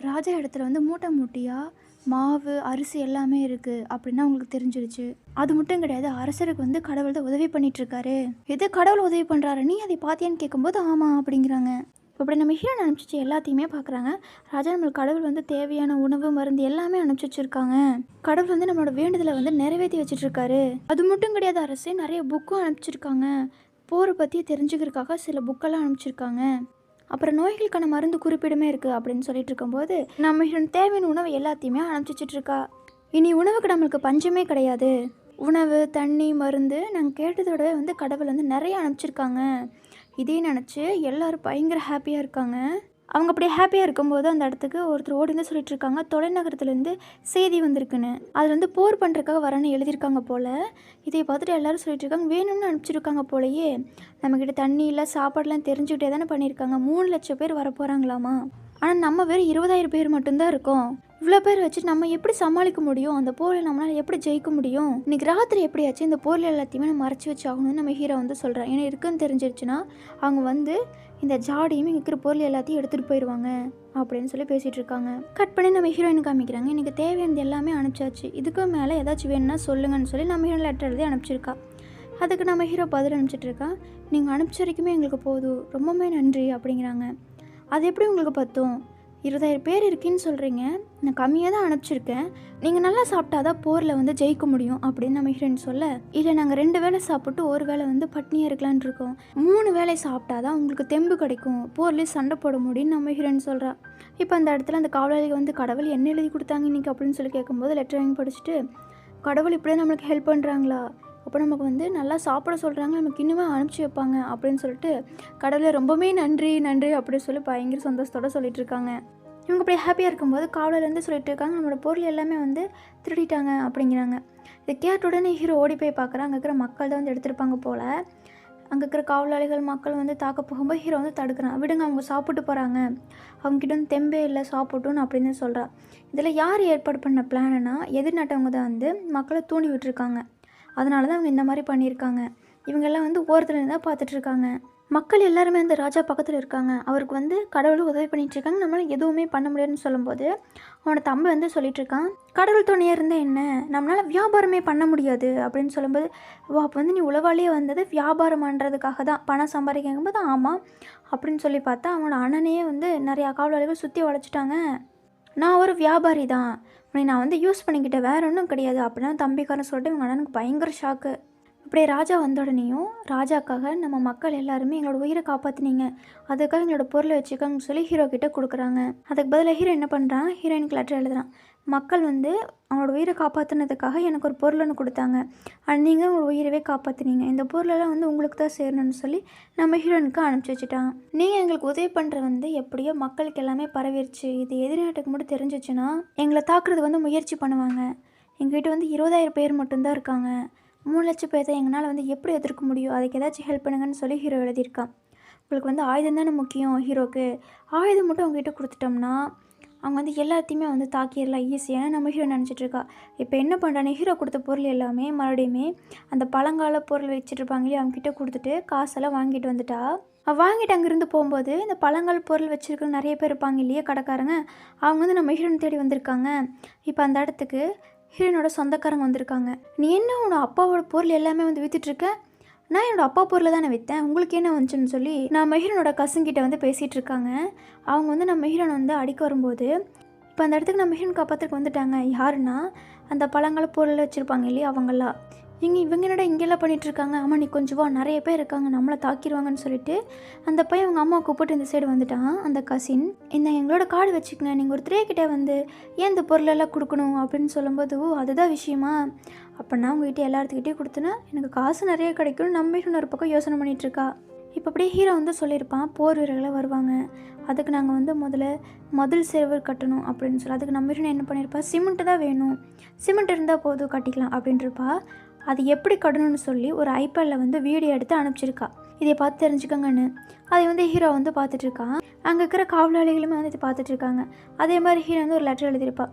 ராஜா இடத்துல வந்து மூட்டை மூட்டையாக மாவு அரிசி எல்லாமே இருக்குது அப்படின்னு அவங்களுக்கு தெரிஞ்சிருச்சு. அது மட்டும் கிடையாது, அரசருக்கு வந்து கடவுள் தான் உதவி பண்ணிகிட்ருக்காரு. எது கடவுள் உதவி பண்ணுறாரு, நீ அதை பார்த்தியான்னு கேட்கும்போது ஆமாம் அப்படிங்கிறாங்க. இப்படி நம்ம ஹீரோன் அனுப்பிச்சிச்சு எல்லாத்தையுமே பார்க்குறாங்க. ராஜா நம்மளுக்கு கடவுள் வந்து தேவையான உணவு மருந்து எல்லாமே அனுப்பிச்சி வச்சுருக்காங்க. கடவுள் வந்து நம்மளோட வேண்டுதலை வந்து நிறைவேற்றி வச்சுட்ருக்காரு. அது மட்டும் கிடையாது, அரசே நிறைய புக்கும் அனுப்பிச்சிருக்காங்க. போரை பற்றி தெரிஞ்சுக்கிறதுக்காக சில புக்கெல்லாம் அனுப்பிச்சிருக்காங்க. அப்புறம் நோய்களுக்கான மருந்து குறிப்பிடுமே இருக்குது அப்படின்னு சொல்லிட்டு இருக்கும்போது, நம்ம ஹீரோன் தேவையான உணவு எல்லாத்தையுமே அனுப்பிச்சிட்ருக்கா. இனி உணவுக்கு நம்மளுக்கு பஞ்சமே கிடையாது. உணவு தண்ணி மருந்து நாங்கள் கேட்டதோடவே வந்து கடவுள் வந்து நிறைய அனுப்பிச்சிருக்காங்க. இதே நினச்சி எல்லோரும் பயங்கர ஹாப்பியாக இருக்காங்க. அவங்க அப்படியே ஹாப்பியாக இருக்கும்போது அந்த இடத்துக்கு ஒருத்தர் ஓடி வந்து சொல்லிட்டு இருக்காங்க, தொலைநகரத்துலேருந்து செய்தி வந்திருக்குன்னு. அதில் வந்து போர் பண்ணுறதுக்காக வரேன்னு எழுதியிருக்காங்க போல். இதை பார்த்துட்டு எல்லோரும் சொல்லிட்டு இருக்காங்க, வேணும்னு அனுப்பிச்சிருக்காங்க போலையே, நம்மக்கிட்ட தண்ணி இல்லை சாப்பாடெலாம் தெரிஞ்சுக்கிட்டே தானே பண்ணியிருக்காங்க, 3 லட்சம் பேர் வர போகிறாங்களாமா. ஆனால் நம்ம வெறும் 20,000 பேர் மட்டும்தான் இருக்கோம். இவ்வளோ பேர் வச்சு நம்ம எப்படி சமாளிக்க முடியும், அந்த போரில் நம்மளால் எப்படி ஜெயிக்க முடியும், இன்றைக்கி ராத்திரி எப்படியாச்சு இந்த போரில் எல்லாத்தையுமே நம்ம மறைச்சி வச்சு ஆகணும்னு நம்ம ஹீரோ வந்து சொல்கிறேன். ஏன்னா இருக்குன்னு தெரிஞ்சிருச்சுன்னா அவங்க வந்து இந்த ஜாடியுமே இருக்கிற பொருள் எல்லாத்தையும் எடுத்துகிட்டு போயிடுவாங்க அப்படின்னு சொல்லி பேசிகிட்டு இருக்காங்க. கட் பண்ணி நம்ம ஹீரோயின் காமிக்கிறாங்க, எனக்கு தேவையானது எல்லாமே அனுப்பிச்சாச்சு, இதுக்கு மேலே ஏதாச்சும் வேணும்னா சொல்லுங்கன்னு சொல்லி நம்ம ஹீரோயின் லெட்டர் எழுதி அனுப்பிச்சிருக்கா. அதுக்கு நம்ம ஹீரோ பதில் அனுப்பிச்சிட்ருக்கா, நீங்கள் அனுப்பிச்ச வரைக்குமே எங்களுக்கு போதும், ரொம்பவே நன்றி அப்படிங்கிறாங்க. அது எப்படி உங்களுக்கு பத்தும், 20,000 பேர் இருக்குன்னு சொல்கிறீங்க, நான் கம்மியாக தான் அனுப்பிச்சிருக்கேன், நீங்கள் நல்லா சாப்பிட்டா தான் போரில் வந்து ஜெயிக்க முடியும் அப்படின்னு நம்ம ஹீரோயின் சொல்ல, இல்லை நாங்கள் 2 வேளை சாப்பிட்டு ஒரு வேளை வந்து பட்னியாக இருக்கலான் இருக்கோம், 3 வேளை சாப்பிட்டா தான் உங்களுக்கு தெம்பு கிடைக்கும், போர்லேயே சண்டை போட முடியும்னு நம்ம ஹீரோயின் சொல்கிறா. இப்போ அந்த இடத்துல அந்த காவலாளிகள் வந்து கடவுள் என்ன எழுதி கொடுத்தாங்க இன்றைக்கி அப்படின்னு சொல்லி கேட்கும்போது லெட்டர் வாங்கி படிச்சுட்டு, கடவுள் இப்படியே நம்மளுக்கு ஹெல்ப் பண்ணுறாங்களா, அப்போ நமக்கு வந்து நல்லா சாப்பிட சொல்கிறாங்க, நமக்கு இன்னுமே அனுப்பிச்சி வைப்பாங்க அப்படின்னு சொல்லிட்டு கடவுளை ரொம்பவே நன்றி நன்றி அப்படின்னு சொல்லி பயங்கர சந்தோஷத்தோடு சொல்லிட்டு இருக்காங்க. இவங்க அப்படியே ஹாப்பியாக இருக்கும்போது காவலர்லேருந்து சொல்லிட்டு இருக்காங்க, நம்மளோட பொருள் எல்லாமே வந்து திருடிட்டாங்க அப்படிங்கிறாங்க. இதை கேட்ட உடனே ஹீரோ ஓடி போய் பார்க்குறாங்க, அங்கே இருக்கிற மக்கள் தான் வந்து எடுத்திருப்பாங்க போல். அங்கே இருக்கிற காவலாளிகள் மக்கள் வந்து தாக்க போகும்போது ஹீரோ வந்து தடுக்கிறான், விடுங்க அவங்க சாப்பிட்டு போகிறாங்க, அவங்ககிட்ட வந்து தெம்பே இல்லை சாப்பிட்டுன்னு அப்படின்னு சொல்கிறா. இதில் யார் ஏற்பாடு பண்ண பிளான்னா எதிர்நாட்டவங்க தான் வந்து மக்களை தூண்டி விட்டுருக்காங்க. அதனால தான் அவங்க இந்த மாதிரி பண்ணியிருக்காங்க. இவங்கெல்லாம் வந்து ஓரத்தில் இருந்தால் பார்த்துட்ருக்காங்க. மக்கள் எல்லாருமே அந்த ராஜா பக்கத்தில் இருக்காங்க, அவருக்கு வந்து கடவுள் உதவி பண்ணிகிட்ருக்காங்க, நம்மளால் எதுவுமே பண்ண முடியாதுன்னு சொல்லும்போது அவனோட தம்பி வந்து சொல்லிகிட்ருக்கான், கடவுள் துணையாக இருந்தால் என்ன, நம்மளால் வியாபாரமே பண்ண முடியாது அப்படின்னு சொல்லும்போது, ஓ அப்போ வந்து நீ உளவாளியே வந்தது வியாபாரம் பண்ணுறதுக்காக தான், பணம் சம்பாதிக்கும்போது ஆமாம் அப்படின்னு சொல்லி பார்த்தா அவனோட அண்ணனையே வந்து நிறையா காவலாளிகள் சுற்றி வளைச்சிட்டாங்க. நான் ஒரு வியாபாரி தான், உன்னை நான் வந்து யூஸ் பண்ணிக்கிட்டேன், வேறு ஒன்றும் கிடையாது அப்படின்னு தம்பிக்காரன் சொல்லிட்டு இவங்க அண்ணனுக்கு பயங்கர ஷாக்கு. அப்படியே ராஜா வந்த உடனேயும் ராஜாக்காக நம்ம மக்கள் எல்லாருமே எங்களோட உயிரை காப்பாற்றினீங்க, அதுக்காக எங்களோட பொருளை வச்சுக்கோங்கன்னு சொல்லி ஹீரோ கிட்டே கொடுக்குறாங்க. அதுக்கு பதிலாக ஹீரோ என்ன பண்ணுறான், ஹீரோயினுக்கு லெட்டர் எழுதுறான், மக்கள் வந்து அவங்களோட உயிரை காப்பாற்றினதுக்காக எனக்கு ஒரு பொருள் ஒன்று கொடுத்தாங்க, அது நீங்கள் உங்களோட உயிரவே காப்பாற்றினீங்க, இந்த பொருளெல்லாம் வந்து உங்களுக்கு தான் சேரணும்னு சொல்லி நம்ம ஹீரோயினுக்கு அனுப்பிச்சி வச்சுட்டான். நீங்கள் எங்களுக்கு உதவி பண்ணுற வந்து எப்படியோ மக்களுக்கு எல்லாமே பரவிடுச்சு, இது எதிர்நாட்டுக்கு மட்டும் தெரிஞ்சிச்சுன்னா எங்களை தாக்குறதுக்கு வந்து முயற்சி பண்ணுவாங்க, எங்ககிட்ட வந்து 20,000 பேர் மட்டும்தான் இருக்காங்க, 3 லட்சம் பேர் தான், எங்களால் வந்து எப்படி எதிர்க்க முடியும், அதுக்கு ஏதாச்சும் ஹெல்ப் பண்ணுங்கன்னு சொல்லி ஹீரோ எழுதியிருக்கான். உங்களுக்கு வந்து ஆயுதம் தானே முக்கியம், ஹீரோக்கு ஆயுதம் மட்டும் அவங்ககிட்ட கொடுத்துட்டோம்னா அவங்க வந்து எல்லாத்தையுமே வந்து தாக்கிடலாம் ஈஸியான நம்ம ஹீரோ நினச்சிட்ருக்கா. இப்போ என்ன பண்ணுறானே, ஹீரோ கொடுத்த பொருள் எல்லாமே மறுபடியுமே அந்த பழங்கால பொருள் வச்சுட்ருப்பாங்க இல்லையா, அவங்ககிட்ட கொடுத்துட்டு காசெல்லாம் வாங்கிட்டு வந்துட்டா. வாங்கிட்டு அங்கேருந்து போகும்போது இந்த பழங்கால பொருள் வச்சுருக்க நிறைய பேர் இருப்பாங்க இல்லையா கடைக்காரங்க, அவங்க வந்து நம்ம ஹீரோனை தேடி வந்திருக்காங்க. இப்போ அந்த இடத்துக்கு ஹீரோனோட சொந்தக்காரங்க வந்திருக்காங்க. நீ என்ன உன்னோட அப்பாவோட பொருள் எல்லாமே வந்து விற்றுட்ருக்க? நான் என்னோடய அப்பா பொருளை தானே விற்றேன், உங்களுக்கு என்ன வந்துச்சுன்னு சொல்லி நான் மெஹீரனோட கசங்கிட்ட வந்து பேசிகிட்டு இருக்காங்க. அவங்க வந்து நம்ம மெஹீரனை வந்து அடிக்க வரும்போது இப்போ அந்த இடத்துக்கு நம்ம மெஹீரன் காப்பாற்றுக்கு வந்துட்டாங்க. யாருன்னா அந்த பழங்கால பொருள் வச்சுருப்பாங்க இல்லையா அவங்களாம். இவங்க என்னடா இங்கெல்லாம் பண்ணிகிட்ருக்காங்க, ஆமாம் நீ கொஞ்சம் வா, நிறைய பேர் இருக்காங்க, நம்மளை தாக்கிடுவாங்கன்னு சொல்லிட்டு அந்த பையன் அவங்க அம்மா கூப்பிட்டு இந்த சைடு வந்துட்டான். அந்த கசின், இந்த எங்களோட கார்டு வச்சுக்கங்க, நீங்கள் ஒரு திரைக்கிட்டே வந்து ஏன் இந்த பொருளெல்லாம் கொடுக்கணும் அப்படின்னு சொல்லும்போது, ஓ அதுதான் விஷயமா, அப்படின்னா உங்ககிட்ட எல்லாத்துக்கிட்டே கொடுத்தனா எனக்கு காசு நிறைய கிடைக்கும் நம்ம இன்னொரு பக்கம் யோசனை பண்ணிகிட்ருக்கா. இப்போ அப்படியே ஹீரோ வந்து சொல்லியிருப்பான், போர் வீரர்களாக வருவாங்க, அதுக்கு நாங்கள் வந்து மதில் சேவர் கட்டணும் அப்படின்னு சொல்லி. அதுக்கு நம்ம என்ன பண்ணியிருப்பா, சிமெண்ட்டு தான் வேணும், சிமெண்ட் இருந்தால் போதும் கட்டிக்கலாம் அப்படின்றப்பா. அது எப்படி கட்டணும்னு சொல்லி ஒரு ஐபேடில் வந்து வீடியோ எடுத்து அனுப்பிச்சிருக்கா, இதை பார்த்து தெரிஞ்சுக்கோங்கன்னு. அதை வந்து ஹீரோ வந்து பார்த்துட்ருக்கான். அங்கே இருக்கிற காவலாளிகளுமே வந்து இதை பார்த்துட்ருக்காங்க. அதே மாதிரி ஹீரோ வந்து ஒரு லெட்டர் எழுதியிருப்பா,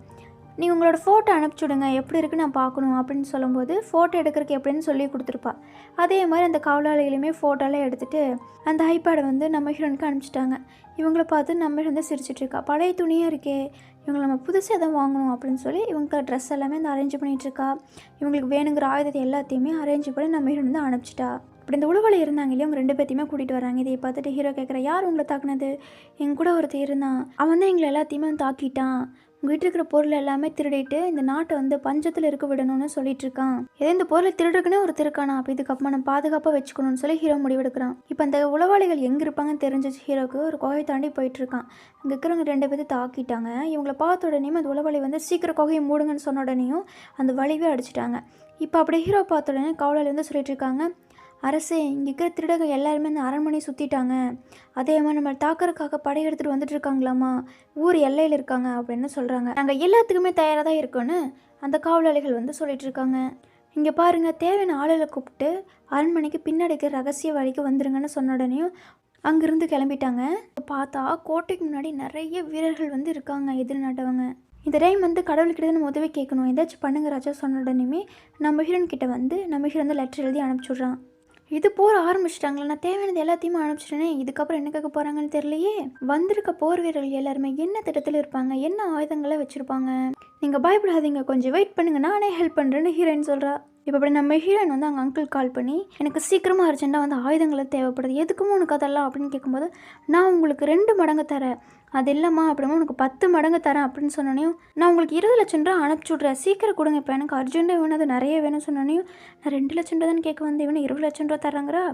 நீங்கள் உங்களோட ஃபோட்டோ அனுப்பிச்சுடுங்க, எப்படி இருக்குன்னு நான் பார்க்கணும் அப்படின்னு சொல்லும்போது ஃபோட்டோ எடுக்கிறதுக்கு எப்படின்னு சொல்லி கொடுத்துருப்பா. அதே மாதிரி அந்த காவலாளிகளையுமே ஃபோட்டோலாம் எடுத்துகிட்டு அந்த ஐபேடை வந்து நம்ம ஹீரோனுக்கு அனுப்பிச்சிட்டாங்க. இவங்களை பார்த்து நம்ம வந்து சிரிச்சிட்ருக்கா, பழைய துணியாக இருக்கே, இவங்களை நம்ம புதுசாக எதாவது வாங்கணும் அப்படின்னு சொல்லி இவங்க ட்ரெஸ் எல்லாமே வந்து அரேஞ்ச் பண்ணிகிட்ருக்கா. இவங்களுக்கு வேணுங்கிற ஆயுதத்தை எல்லாத்தையுமே அரேஞ்ச் பண்ணி நம்ம ஹீரோ வந்து அனுப்பிச்சிட்டா. அப்படி இந்த உளவாளி இருந்தாங்க இல்லையா, அவங்க 2 பேர்த்தையுமே கூட்டிகிட்டு வராங்க. இதை பார்த்துட்டு ஹீரோ கேட்குற, யார் உங்களை தாக்குனது? எங்க கூட ஒருத்தர் இருந்தான், அவன் தான் எங்களை எல்லாத்தையுமே வந்து தாக்கிட்டான், உங்கள் வீட்டில் இருக்கிற பொருள் எல்லாமே திருடிட்டு இந்த நாட்டை வந்து பஞ்சத்தில் இருக்க விடணும்னு சொல்லிட்டு இருக்கான். ஏதோ இந்த பொருளை திருடுக்குன்னே ஒரு திருக்கானா, அப்போ இதுக்கப்புறம் நம்ம பாதுகாப்பாக வச்சுக்கணும்னு சொல்லி ஹீரோ முடிவெடுக்கிறான். இப்போ அந்த உளவாளிகள் எங்கே இருப்பாங்கன்னு தெரிஞ்சிச்சு ஹீரோக்கு. ஒரு குகையை தாண்டி போயிட்டுருக்கான். இங்கே இருக்கிறவங்க 2 பேர்த்து தாக்கிட்டாங்க. இவங்களை பார்த்த உடனேயும் அந்த உளவாளி வந்து சீக்கிரம் குகையை மூடுங்கன்னு சொன்ன உடனேயும் அந்த வலிவே அடிச்சிட்டாங்க. இப்போ அப்படி ஹீரோ பார்த்த உடனே காவலாளி வந்து சொல்லிட்டு இருக்காங்க, அரசே இங்கே இருக்கிற திருடங்க எல்லாருமே இந்த அரண்மனையை சுற்றிட்டாங்க, அதே மாதிரி நம்ம தாக்கறதுக்காக படை எடுத்துகிட்டு வந்துட்டு இருக்காங்களாமா, ஊர் எல்லையில் இருக்காங்க அப்படின்னு சொல்கிறாங்க. நாங்கள் எல்லாத்துக்குமே தயாராக தான் இருக்கோன்னு அந்த காவலாளிகள் வந்து சொல்லிட்டு இருக்காங்க. இங்கே பாருங்கள், தேவையான ஆளுகளை கூப்பிட்டு அரண்மனைக்கு பின்னாடி இருக்கிற ரகசிய வழிக்கு வந்துருங்கன்னு சொன்ன உடனேயும் அங்கேருந்து கிளம்பிட்டாங்க. பார்த்தா கோட்டைக்கு முன்னாடி நிறைய வீரர்கள் வந்து இருக்காங்க எதிர்நாட்டவங்க. இந்த டைம் வந்து கடவுள்கிட்ட நம்ம உதவி கேட்கணும், ஏதாச்சும் பண்ணுங்க ராஜா சொன்ன உடனேயுமே நம்ம ஹீரோன் கிட்ட வந்து நம்ம ஹீரோ வந்து லெட்டர் எழுதி அனுப்பிச்சுட்றான். இது போர் ஆரம்பிச்சிட்டாங்களா, நான் தேவையானது எல்லாத்தையுமே அனுப்பிச்சிட்டேனே, இதுக்கப்புறம் என்ன கேட்க போகிறாங்கன்னு தெரியலையே. வந்திருக்க போர் வீரர்கள் எல்லாருமே என்ன திட்டத்தில் இருப்பாங்க, என்ன ஆயுதங்களை வச்சுருப்பாங்க, நீங்கள் பயப்படாதீங்க, கொஞ்சம் வெயிட் பண்ணுங்க, நானே ஹெல்ப் பண்ணுறேன்னு ஹீரோயின் சொல்கிறா. இப்போ அப்படி நம்ம ஹீரோயின் வந்து அவங்க அங்கிள் கால் பண்ணி, எனக்கு சீக்கிரமாக அர்ஜென்ட்டாக வந்து ஆயுதங்களை தேவைப்படுது, எதுக்குமோ உனக்கு அதெல்லாம் அப்படின்னு கேட்கும்போது, நான் உங்களுக்கு 2 மடங்கு தரேன், அது இல்லைம்மா அப்படிமா உனக்கு 10 மடங்கு தரேன் அப்படின்னு சொன்னோனையும், நான் உங்களுக்கு 20 லட்சம் ரூபா அனுப்பிச்சி விட்றேன், சீக்கிரம் கொடுங்க, இப்போ எனக்கு அர்ஜென்ட்டாக வேணும், அது நிறைய வேணும்னு சொன்னோனையும், நான் 2 லட்சம் ரூபா தான் கேட்க வந்து இவனு 20 லட்சம் ரூபா தராங்கிறா.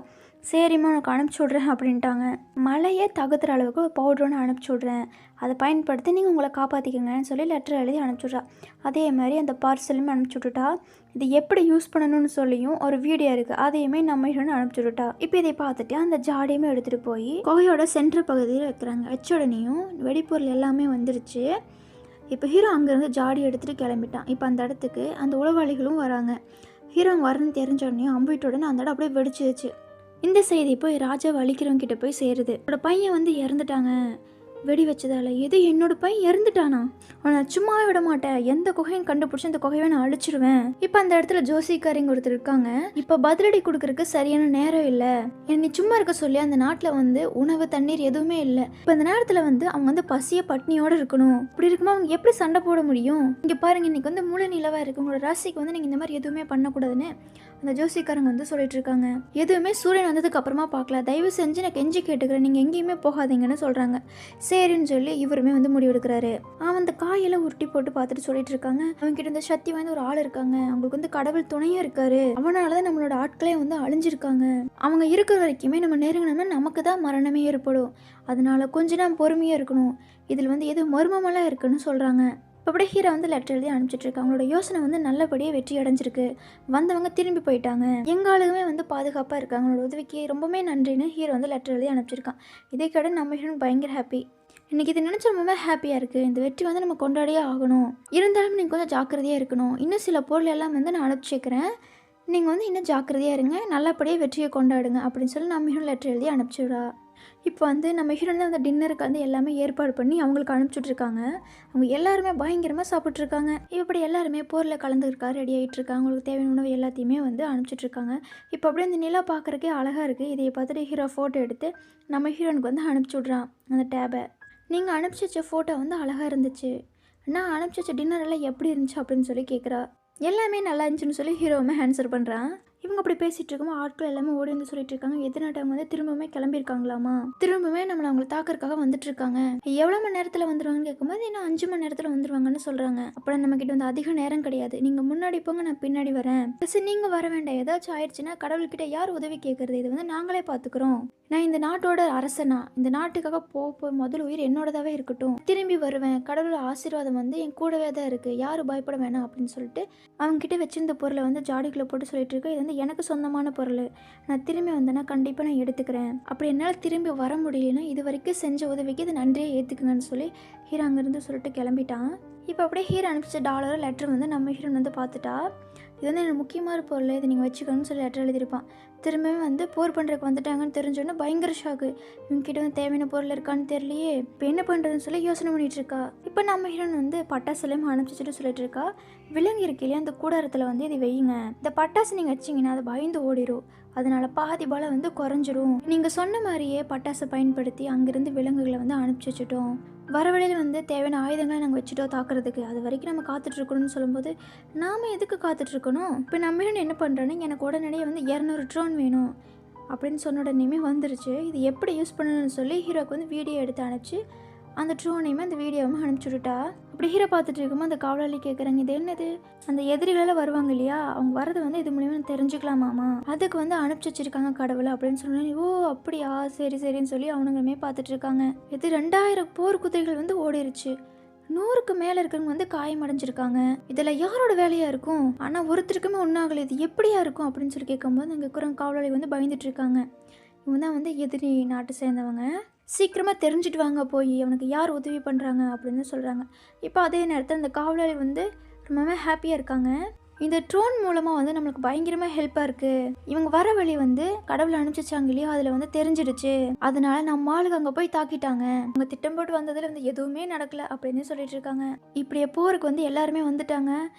சரிம்மா உனக்கு அனுப்பிச்சி விட்றேன் அப்படின்ட்டாங்க. மழையே தகுத்துற அளவுக்கு ஒரு பவுடர் ஒன்று அனுப்பிச்சி விட்றேன், அதை பயன்படுத்தி நீங்கள் உங்களை காப்பாற்றிக்கங்கன்னு சொல்லி லெட்டர் எழுதி அனுப்பிச்சுட்றா. அதே மாதிரி அந்த பார்சலுமே அனுப்பிச்சி விட்டுட்டா. இது எப்படி யூஸ் பண்ணணும்னு சொல்லியும் ஒரு வீடியோ இருக்குது, அதையுமே நம்ம ஹீரோன்னு அனுப்பிச்சி விட்டுட்டா. இப்போ இதை பார்த்துட்டு அந்த ஜாடியுமே எடுத்துகிட்டு போய் குகையோட சென்டர் பகுதியில் வைக்கிறாங்க. வச்ச உடனேயும் வெடிப்பொருள் எல்லாமே வந்துருச்சு. இப்போ ஹீரோ அங்கேருந்து ஜாடி எடுத்துகிட்டு கிளம்பிட்டான். இப்போ அந்த இடத்துக்கு அந்த உளவாளிகளும் வராங்க. ஹீரோ வரணும்னு தெரிஞ்ச உடனே அம்பிட்ட உடனே அந்த இடம் அப்படியே வெடிச்சிருச்சு. இந்த செய்தி போய் ராஜா அழிக்கிறவங்க கிட்ட போய் சேருது. என்னோட பையன் வந்து இறந்துட்டாங்க வெடி வச்சதால. எது, என்னோட பையன் இறந்துட்டானா? அவனை சும்மாவே விட மாட்டேன், எந்த குகையும் கண்டுபிடிச்சி அந்த குகையை நான் அழிச்சிருவேன். இப்போ அந்த இடத்துல ஜோசிக்காரங்க ஒருத்தர் இருக்காங்க. இப்போ பதிலடி கொடுக்கறதுக்கு சரியான நேரம் இல்லை, என்னை சும்மா இருக்க சொல்லி அந்த நாட்டில் வந்து உணவு தண்ணீர் எதுவுமே இல்லை. இப்போ அந்த நேரத்தில் வந்து அவங்க வந்து பசிய பட்னியோடு இருக்கணும். இப்படி இருக்கும்போது அவங்க எப்படி சண்டை போட முடியும்? இங்கே பாருங்க, இன்னைக்கு வந்து முழு நிலவாக இருக்குது, உங்களோட ராசிக்கு வந்து நீங்கள் இந்த மாதிரி எதுவுமே பண்ணக்கூடாதுன்னு அந்த ஜோசிக்காரங்க வந்து சொல்லிட்டு இருக்காங்க. எதுவுமே சூரியன் வந்ததுக்கு அப்புறமா பார்க்கலாம், தயவு செஞ்சு நான் கெஞ்சி கேட்டுக்கிறேன், நீங்கள் எங்கேயுமே போகாதீங்கன்னு சொல்கிறாங்க. சரின்னு சொல்லி இவருமே வந்து முடிவெடுக்கிறாரு. அந்த காயெல்லாம் உருட்டி போட்டு பார்த்துட்டு சொல்லிட்டு இருக்காங்க, அவங்க கிட்ட இந்த சக்தி வாய்ந்த ஒரு ஆள் இருக்காங்க, அவங்களுக்கு வந்து கடவுள் துணையா இருக்காரு, அவனாலதான் நம்மளோட ஆட்களே வந்து அழிஞ்சிருக்காங்க, அவங்க இருக்கிற வரைக்குமே நம்ம நெருங்கினோம்னா நமக்கு தான் மரணமே ஏற்படும், அதனால கொஞ்ச நேரம் பொறுமையா இருக்கணும், இதில் வந்து எது மர்மமெல்லாம் இருக்குன்னு சொல்றாங்க. இப்போ அப்படியே ஹீரோ வந்து லெட்டர் எழுதி அனுப்பிச்சிட்ருக்காங்க. அவங்களோட யோசனை வந்து நல்லபடியாக வெற்றி அடைஞ்சிருக்கு. வந்தவங்க திரும்பி போயிட்டாங்க, எங்காலுமே வந்து பாதுகாப்பாக இருக்காங்க, அவங்களோட உதவிக்கு ரொம்பவே நன்றின்னு ஹீரோ வந்து லெட்டர் எழுதி அனுப்பிச்சிருக்கான். இதே கடை நம்ம ஹீரோ பயங்கர ஹாப்பி. இன்றைக்கி இதை நினச்ச ரொம்பவே ஹாப்பியாக இருக்குது. இந்த வெற்றி வந்து நம்ம கொண்டாடியே ஆகணும். இருந்தாலும் நீங்கள் கொஞ்சம் ஜாக்கிரதையாக இருக்கணும். இன்னும் சில பொருள் எல்லாம் வந்து நான் அனுப்பிச்சிக்கிறேன், நீங்கள் வந்து இன்னும் ஜாக்கிரதையாக இருங்க, நல்லபடியாக வெற்றியை கொண்டாடுங்க அப்படின்னு சொல்லி நம்ம ஹீரோ லெட்டர் எழுதி அனுப்பிச்சிடுறா. இப்போ வந்து நம்ம ஹீரோயின் அந்த டின்னருக்கு வந்து எல்லாமே ஏற்பாடு பண்ணி அவங்களுக்கு அனுப்பிச்சுட்ருக்காங்க. அவங்க எல்லாருமே பயங்கரமாக சாப்பிட்ருக்காங்க. இப்படி எல்லாருமே போரில் கலந்துருக்கா ரெடி ஆகிட்டுருக்காங்க. அவங்களுக்கு தேவையான உணவு எல்லாத்தையுமே வந்து அனுப்பிச்சுட்ருக்காங்க. இப்போ அப்படியே அந்த நிலா பார்க்குறக்கே அழகாக இருக்குது. இதை பார்த்துட்டு ஹீரோ ஃபோட்டோ எடுத்து நம்ம ஹீரோனுக்கு வந்து அனுப்பிச்சி விட்றான் அந்த டேபை. நீங்கள் அனுப்பிச்சி வச்ச ஃபோட்டோ வந்து அழகாக இருந்துச்சு, நான் அனுப்பிச்சி வச்ச டின்னர் எல்லாம் எப்படி இருந்துச்சு அப்படின்னு சொல்லி கேட்குறா. எல்லாமே நல்லா இருந்துச்சுன்னு சொல்லி ஹீரோவுமே ஆன்சர் பண்ணுறான். இவங்க அப்படி பேசிகிட்டு இருக்கும்போது ஆட்கள் எல்லாமே ஓடி வந்து சொல்லிட்டு இருக்காங்க, எதிர்நாட்டம் வந்து திரும்பவுமே கிளம்பியிருக்காங்களாமா, திரும்பவுமே நம்மளை அவங்களை தாக்கறதுக்காக வந்துட்டு இருக்காங்க. எவ்வளோ மணி நேரத்தில் வந்துடுவாங்கன்னு கேட்கும்போது இன்னும் 5 மணி நேரத்தில் வந்துடுவாங்கன்னு சொல்கிறாங்க. அப்புறம் நம்மக்கிட்ட வந்து அதிக நேரம் கிடையாது, நீங்கள் முன்னாடி போங்க, நான் பின்னாடி வரேன். சரி நீங்கள் வர வேண்டாம், ஏதாச்சும் ஆயிடுச்சுன்னா கடவுள்கிட்ட யார் உதவி கேட்குறது, இது வந்து நாங்களே பார்த்துக்குறோம். நான் இந்த நாட்டோட அரசனா, இந்த நாட்டுக்காக போக முதல் உயிர் என்னோடதாவே இருக்கட்டும், திரும்பி வருவேன், கடவுள் ஆசீர்வாதம் வந்து என் கூடவே தான் இருக்குது, யாரும் பயப்பட வேணாம் அப்படின்னு சொல்லிட்டு அவங்ககிட்ட வச்சிருந்த பொருளை வந்து ஜாடிக்குள்ளே போட்டு சொல்லிட்டு இருக்கேன், இது வந்து எனக்கு சொந்தமான பொருள், நான் திரும்பி வந்தேன்னா கண்டிப்பாக நான் எடுத்துக்கிறேன், அப்படி என்னால் திரும்பி வர முடியலன்னா இது வரைக்கும் செஞ்ச உதவிக்கு இது நன்றியே ஏற்றுக்குங்கன்னு சொல்லி ஹீரோ அங்கேருந்து சொல்லிட்டு கிளம்பிட்டான். இப்போ அப்படியே ஹீரோ அனுப்பிச்ச டாலர் லெட்டர் வந்து நம்ம ஹீரோன் வந்து பார்த்துட்டா. இது வந்து எனக்கு முக்கியமான பொருள், இது நீங்கள் வச்சுக்கணும்னு சொல்லி லெட்டர் எழுதியிருப்பான். திரும்பவும் வந்து போர் பண்ணுறதுக்கு வந்துட்டாங்கன்னு தெரிஞ்சோன்னே பயங்கர ஷாக்கு. இவங்ககிட்ட வந்து தேவையான பொருள் இருக்கான்னு தெரியலையே, இப்போ என்ன பண்ணுறதுன்னு சொல்லி யோசனை பண்ணிகிட்டு இருக்கா. இப்போ நம்ம ஹீரோன் வந்து பட்டாசுலையும் அனுப்பிச்சிட்டு சொல்லிட்டு இருக்கா, விலங்கு இருக்கு இல்லையா அந்த கூடாரத்தில் வந்து இது வையுங்க, இந்த பட்டாசு நீங்கள் வச்சிங்கன்னா அதை பயந்து ஓடிடும், அதனால பாதி பலம் வந்து குறைஞ்சிரும். நீங்கள் சொன்ன மாதிரியே பட்டாசை பயன்படுத்தி அங்கேருந்து விலங்குகளை வந்து அனுப்பிச்சி வச்சுட்டோம். வர வழியில் வந்து தேவையான ஆயுதங்களை நாங்கள் வச்சுட்டோம் தாக்குறதுக்கு, அது வரைக்கும் நம்ம காத்துட்ருக்கணும்னு சொல்லும்போது நாம் எதுக்கு காத்துட்ருக்கணும். இப்போ நம்ம என்ன பண்ணுறோன்னு, எனக்கு உடனடியே வந்து 200 ட்ரோன் வேணும் அப்படின்னு சொன்ன உடனேயுமே வந்துருச்சு. இது எப்படி யூஸ் பண்ணணும்னு சொல்லி ஹீரோக்கு வந்து வீடியோ எடுத்து அனுப்பிச்சு அந்த ட்ரோனையுமே அந்த வீடியோவும் அனுப்பிச்சி விட்டுட்டா. அப்படி ஹீரோ பார்த்துட்டு இருக்கும்போது அந்த காவலாளி கேட்குறாங்க, இது என்னது, அந்த எதிரிகளெல்லாம் வருவாங்க இல்லையா, அவங்க வரது வந்து இது மூலியமாக தெரிஞ்சுக்கலாமாமா, அதுக்கு வந்து அனுப்பிச்சி வச்சிருக்காங்க கடவுளை அப்படின்னு சொன்னேன். ஓ அப்படியா, சரி சரின்னு சொல்லி அவனுங்களுமே பார்த்துட்டு இருக்காங்க. இது 2000 போர் குதிரைகள் வந்து ஓடிருச்சு, 100க்கு மேலே இருக்கிறவங்க வந்து காயமடைஞ்சிருக்காங்க, இதில் யாரோட வேலையாக இருக்கும், ஆனால் ஒருத்தருக்குமே ஒன்றாகலை, இது எப்படியா இருக்கும் அப்படின்னு சொல்லி கேட்கும்போது அங்கே இருக்கிற காவலாளி வந்து பயந்துட்டு இருக்காங்க. இவங்க தான் வந்து எதிரி நாட்டை சேர்ந்தவங்க, சீக்கிரமாக தெரிஞ்சுட்டு வாங்க போய் அவனுக்கு யார் உதவி பண்ணுறாங்க அப்படின்னு சொல்கிறாங்க. இப்போ அதே நேரத்தில் இந்த காவலாளி வந்து ரொம்பவே ஹாப்பியாக இருக்காங்க. இந்த ட்ரோன் மூலமாக வந்து நம்மளுக்கு பயங்கரமாக ஹெல்ப்பாக இருக்குது, இவங்க வர வழி வந்து கடவுள் அனுப்பிச்சாங்க இல்லையா, அதில் வந்து தெரிஞ்சிடுச்சு, அதனால நம்ம ஆளுங்க அங்கே போய் தாக்கிட்டாங்க, அவங்க திட்டம் போட்டு வந்ததில் வந்து எதுவுமே நடக்கலை அப்படின்னு சொல்லிட்டு இருக்காங்க. இப்படியே போருக்கு வந்து எல்லாருமே வந்துட்டாங்க,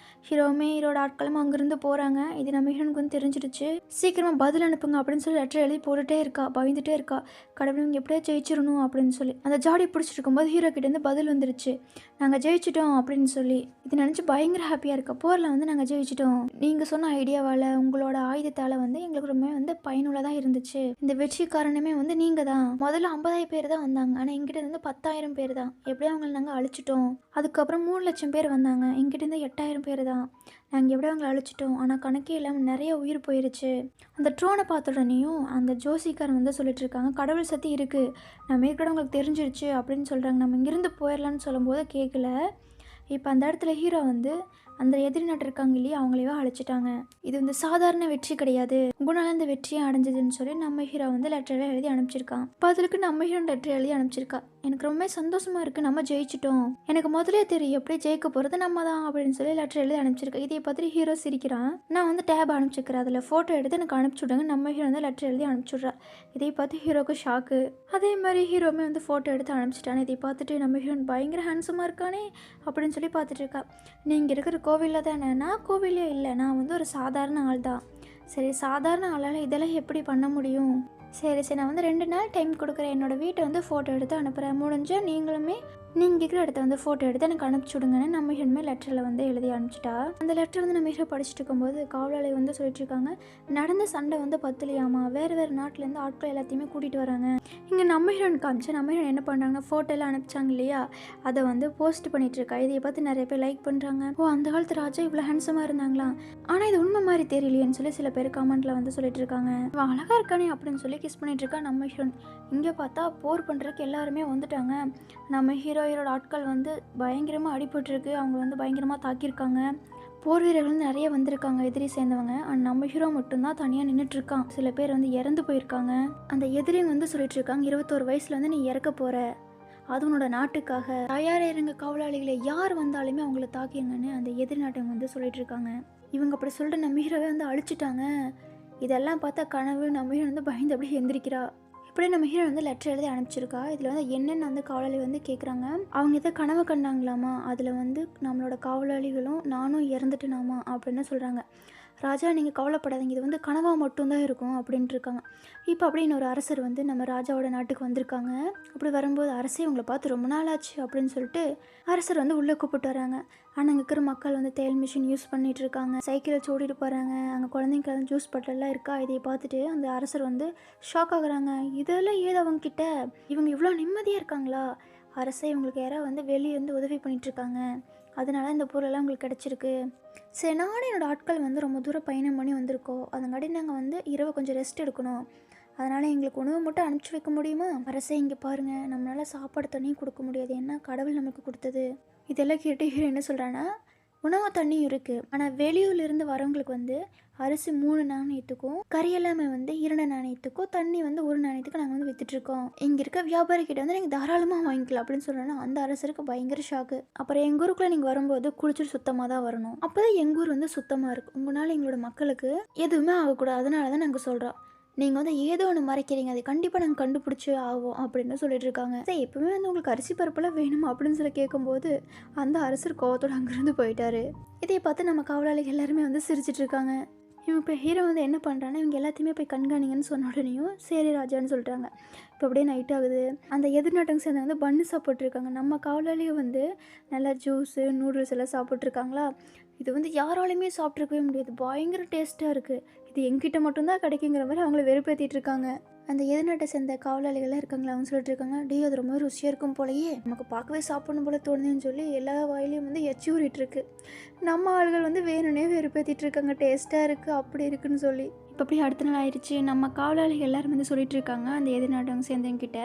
ஹீரோவுமே ஹீரோட ஆட்களும் அங்கேருந்து போகிறாங்க. இது நம்ம ஹீரோனுக்கு வந்து தெரிஞ்சிடுச்சு, சீக்கிரமாக பதில் அனுப்புங்க அப்படின்னு சொல்லி லெட்டர் எழுதி போட்டுகிட்டே இருக்கா, பயந்துகிட்டே இருக்கா, கடவுள் இவங்க எப்படியா ஜெயிச்சிடணும் அப்படின்னு சொல்லி. அந்த ஜாடி பிடிச்சிட்டு இருக்கும்போது ஹீரோ கிட்டேருந்து பதில் வந்துருச்சு, நாங்கள் ஜெயிச்சிட்டோம் அப்படின்னு சொல்லி. இது நினச்சி பயங்கர ஹாப்பியாக இருக்கா, போரில் வந்து நாங்கள் ஜெயிச்சிட்டோம், நீங்கள் சொன்ன ஐடியாவால் உங்களோட ஆயுதத்தால் வந்து எங்களுக்கு ரொம்ப வந்து பயனுள்ளதாக இருந்துச்சு, இந்த வெற்றி காரணமே வந்து நீங்கள் தான், முதல்ல 50,000 பேர் தான் வந்தாங்க, ஆனால் எங்கிட்ட இருந்து 10,000 பேர் தான், எப்படியும் அவங்களை நாங்கள் அழிச்சிட்டோம், அதுக்கப்புறம் 3 லட்சம் பேர் வந்தாங்க, எங்கிட்ட இருந்து 8,000 பேர் தான், நாங்கள் எப்படியும் அவங்களை அழிச்சிட்டோம், ஆனால் கணக்கே இல்லாமல் நிறைய உயிர் போயிருச்சு. அந்த ட்ரோனை பார்த்த உடனேயும் அந்த ஜோசிக்காரன் வந்து சொல்லிட்டு இருக்காங்க, கடவுள் சக்தி இருக்குது, நம்ம ஏற்கனவே உங்களுக்கு தெரிஞ்சிருச்சு அப்படின்னு சொல்கிறாங்க, நம்ம இங்கேருந்து போயிடலான்னு சொல்லும்போது கேட்கல. இப்போ அந்த இடத்துல ஹீரோ வந்து அந்த எதிரி நாட்டு இருக்காங்க இல்லையா, அவங்களையவே அழைச்சிட்டாங்க. இது வந்து சாதாரண வெற்றி கிடையாது, உங்களால் இந்த வெற்றியை அடைஞ்சதுன்னு சொல்லி நம்ம ஹீரோ வந்து லெட்டரை எழுதி அனுப்பிச்சிருக்கான். பதிலுக்கு நம்ம ஹீரோ லெட்டர் எழுதி அனுப்பிச்சிருக்கா. எனக்கு ரொம்ப சந்தோஷமாக இருக்குது, நம்ம ஜெயிச்சிட்டோம், எனக்கு முதலே தெரியும் எப்படி ஜெயிக்க போகிறது நம்ம தான் அப்படின்னு சொல்லி லெட்டர் எழுதி அனுப்பிச்சிருக்கேன். இதை பார்த்துட்டு ஹீரோ சிரிக்கிறான். நான் வந்து டேப் அனுப்பிச்சிக்கிறேன், அதில் ஃபோட்டோ எடுத்து எனக்கு அனுப்பிச்சி விடுங்க, நம்ம ஹீரோ வந்து லெட்டர் எழுதி அனுப்பிச்சுட்றா. இதை பார்த்து ஹீரோக்கு ஷாக்கு. அதே மாதிரி ஹீரோமே வந்து ஃபோட்டோ எடுத்து அனுப்பிச்சிட்டானே. இதை பார்த்துட்டு நம்ம ஹீரோன் பயங்கர ஹேண்ட்ஸமாக இருக்கானே அப்படின்னு சொல்லி பார்த்துட்டு இருக்கா. நீங்கள் இருக்கிற கோவிலில் தானே, நான் கோவிலே இல்லை, நான் வந்து ஒரு சாதாரண ஆள் தான். சரி, சாதாரண ஆளால் இதெல்லாம் எப்படி பண்ண முடியும், சரி சரி நான் வந்து 2 நாள் டைம் கொடுக்குறேன், என்னோடய வீட்டை வந்து ஃபோட்டோ எடுத்து அனுப்புகிறேன், முடிஞ்சால் நீங்களுமே நீங்கள் இருக்கிற இடத்த வந்து ஃபோட்டோ எடுத்து எனக்கு அனுப்பிச்சி விடுங்கன்னு நம்ம ஹீரோமே லெட்டரில் வந்து எழுதி அனுப்பிச்சிட்டா. அந்த லெட்டர் வந்து நம்ம ஹீரோ படிச்சுட்டு இருக்கும்போது காவலாளி வந்து சொல்லிட்டு இருக்காங்க, நடந்த சண்டை வந்து பத்தலையாமா, வேறு வேறு நாட்டிலேருந்து ஆட்கள் எல்லாத்தையுமே கூட்டிகிட்டு வராங்க. இங்கே நம்ம ஹீரோன் காமிச்சு நம்ம ஹீரோன் என்ன பண்ணுறாங்கன்னா, ஃபோட்டோ எல்லாம் அனுப்பிச்சாங்க இல்லையா, அதை வந்து போஸ்ட் பண்ணிகிட்ருக்கா. இதை பார்த்து நிறைய பேர் லைக் பண்ணுறாங்க, ஓ அந்த காலத்து ராஜா இவ்வளோ ஹேண்ட்ஸமாக இருந்தாங்களாம், ஆனால் இது உண்மை மாதிரி தெரியலையேன்னு சொல்லி சில பேர் கமெண்ட்டில் வந்து சொல்லிட்டு இருக்காங்க. அவன் அழகாக இருக்கானே அப்படின்னு சொல்லி கிஸ் பண்ணிட்டு இருக்கா நம்ம ஹீரோன். இங்கே பார்த்தா போர் பண்ணுறதுக்கு எல்லாருமே வந்துட்டாங்க. நம்ம ஹீரோட ஆட்கள் வந்து பயங்கரமாக அடிபட்டுருக்கு, அவங்க வந்து பயங்கரமாக தாக்கியிருக்காங்க, போர் வீரர்கள் நிறைய வந்திருக்காங்க எதிரி சேர்ந்தவங்க. அண்ட் நம்ம ஹீரோ மட்டும்தான் தனியாக நின்றுட்டுருக்கான். சில பேர் வந்து இறந்து போயிருக்காங்க. அந்த எதிரிங்க வந்து சொல்லிட்டு இருக்காங்க, 21 வயசில் வந்து நீ இறக்க போகிற, அது உன்னோட நாட்டுக்காக தயாராக இருங்க, காவலாளிகளை யார் வந்தாலுமே அவங்கள தாக்கிங்கன்னு அந்த எதிரி நாட்டவங்க வந்து சொல்லிட்டு இருக்காங்க. இவங்க அப்படி சொல்லிட்டு நம்ம ஹீரோவை வந்து அழிச்சிட்டாங்க. இதெல்லாம் பார்த்தா கனவு. நம்ம ஹீரோ வந்து பயந்து அப்படியே எந்திரிக்கிறா. இப்படி நம்ம ஹீரோ வந்து லெட்டர் எழுதி அனுப்பிச்சிருக்கா. இதில் வந்து என்னென்னு வந்து காவலாளி வந்து கேட்குறாங்க. அவங்க எதை கனவு கண்டாங்களாமா, அதில் வந்து நம்மளோட காவலாளிகளும் நானும் இறந்துட்டேனாமா அப்படின்னு சொல்கிறாங்க. ராஜா நீங்கள் கவலைப்படாதீங்க, இது வந்து கனவாக மட்டும்தான் இருக்கும் அப்படின்ட்டு இருக்காங்க. இப்போ அப்படின்னு ஒரு அரசர் வந்து நம்ம ராஜாவோட நாட்டுக்கு வந்திருக்காங்க. அப்படி வரும்போது அரசே உங்களை பார்த்து ரொம்ப நாள் ஆச்சு அப்படின்னு சொல்லிட்டு அரசர் வந்து உள்ளே கூப்பிட்டு வராங்க. ஆனால் அங்கே இருக்கிற மக்கள் வந்து தையல் மிஷின் யூஸ் பண்ணிகிட்டு இருக்காங்க, சைக்கிளை ஓடிட்டு போகிறாங்க, அங்கே குழந்தைங்க ஜூஸ் பட்டெல்லாம் இருக்கா. இதை பார்த்துட்டு அந்த அரசர் வந்து ஷாக் ஆகுறாங்க. இதெல்லாம் ஏது அவங்கக்கிட்ட, இவங்க இவ்வளோ நிம்மதியாக இருக்காங்களா, அரசே இவங்களுக்கு யாராவது வந்து வெளியே வந்து உதவி பண்ணிகிட்ருக்காங்க, அதனால இந்த பொருளெல்லாம் உங்களுக்கு கிடச்சிருக்கு. சரி, நானும் என்னோடய ஆட்கள் வந்து ரொம்ப தூரம் பயணம் பண்ணி வந்திருக்கோம், அதங்காட்டி நாங்கள் வந்து இரவு கொஞ்சம் ரெஸ்ட் எடுக்கணும், அதனால் எங்களுக்கு உணவு மட்டும் அனுப்பிச்சி வைக்க முடியுமா? அரசே இங்கே பாருங்கள், நம்மளால் சாப்பாடு தண்ணியும் கொடுக்க முடியாது, ஏன்னா கடவுள் நமக்கு கொடுத்தது. இதெல்லாம் கேட்டு ஹீரோ என்ன சொல்கிறான்னா, உணவு தண்ணியும் இருக்குது, ஆனால் வெளியூர்லேருந்து வரவங்களுக்கு வந்து அரிசி 3 நாணயத்துக்கும் கறி எல்லாமே வந்து 2 நாணயத்துக்கும் தண்ணி வந்து 1 நாணயத்துக்கும் நாங்கள் வந்து விற்றுட்ருக்கோம், இங்கே இருக்க வியாபாரிக்கிட்ட வந்து நீங்கள் தாராளமாக வாங்கிக்கலாம் அப்படின்னு சொல்கிறேன்னா அந்த அரசருக்கு பயங்கர ஷாக்கு. அப்புறம் எங்கள் ஊருக்குள்ளே நீங்கள் வரும்போது குளிச்சுட்டு சுத்தமாக தான் வரணும், அப்போ தான் எங்கள் ஊர் வந்து சுத்தமாக இருக்கும், உங்களால் எங்களோட மக்களுக்கு எதுவுமே ஆகக்கூடாது, அதனால தான் நாங்கள் சொல்கிறோம், நீங்கள் வந்து ஏதோ ஒன்று மறைக்கிறீங்க, அதை கண்டிப்பாக நாங்கள் கண்டுபிடிச்சி ஆகும் அப்படின்னு சொல்லிட்டு இருக்காங்க. சரி, எப்பவுமே வந்து உங்களுக்கு அரிசி பருப்பெல்லாம் வேணுமா அப்படின்னு சொல்லி கேட்கும்போது அந்த அரசர் கோவத்தோடு அங்கேருந்து போயிட்டாரு. இதை பார்த்து நம்ம காவலாளிகள் எல்லாருமே வந்து சிரிச்சிட்டு இருக்காங்க. இவங்க இப்போ ஹீரோ வந்து என்ன பண்ணுறான்னா, இவங்க எல்லாத்தையுமே போய் கண்காணிங்கன்னு சொன்ன உடனேயும் சரி ராஜான்னு சொல்லிட்டாங்க. இப்போ அப்படியே நைட் ஆகுது. அந்த எதிர்நாட்டங்க சேர்ந்து வந்து பன்னு சாப்பிட்ருக்காங்க. நம்ம காவலாளியும் வந்து நல்லா ஜூஸு நூடுல்ஸ் எல்லாம் சாப்பிட்ருக்காங்களா. இது வந்து யாராலையுமே சாப்பிட்ருக்கவே முடியாது, பயங்கர டேஸ்ட்டாக இருக்குது, இது எங்கிட்ட மட்டும்தான் கிடைக்குங்கிற மாதிரி அவங்கள வெறுப்பேற்றிட்டு இருக்காங்க. அந்த எதிர்நாட்டை சேர்ந்த காவலாளிகள்லாம் இருக்காங்களா, அவங்க சொல்லிட்டு இருக்காங்க, டே அது ரொம்ப ருசியாக இருக்கும் போலயே, நமக்கு பார்க்கவே சாப்பிடணும் போல தோணுதுன்னு சொல்லி எல்லா வாயிலையும் வந்து எச்சி ஊறிட்டுருக்கு. நம்ம ஆளுகள் வந்து வேணும்னே வெறுப்பேற்றிட்டு இருக்காங்க, டேஸ்ட்டாக இருக்குது அப்படி இருக்குன்னு சொல்லி. இப்போ அப்படியே அடுத்த நாள் ஆயிடுச்சு. நம்ம காவலாளிகள் எல்லோரும் வந்து சொல்லிட்டு இருக்காங்க அந்த எதிர்நாட்டவங்க சேர்ந்தவங்கிட்ட,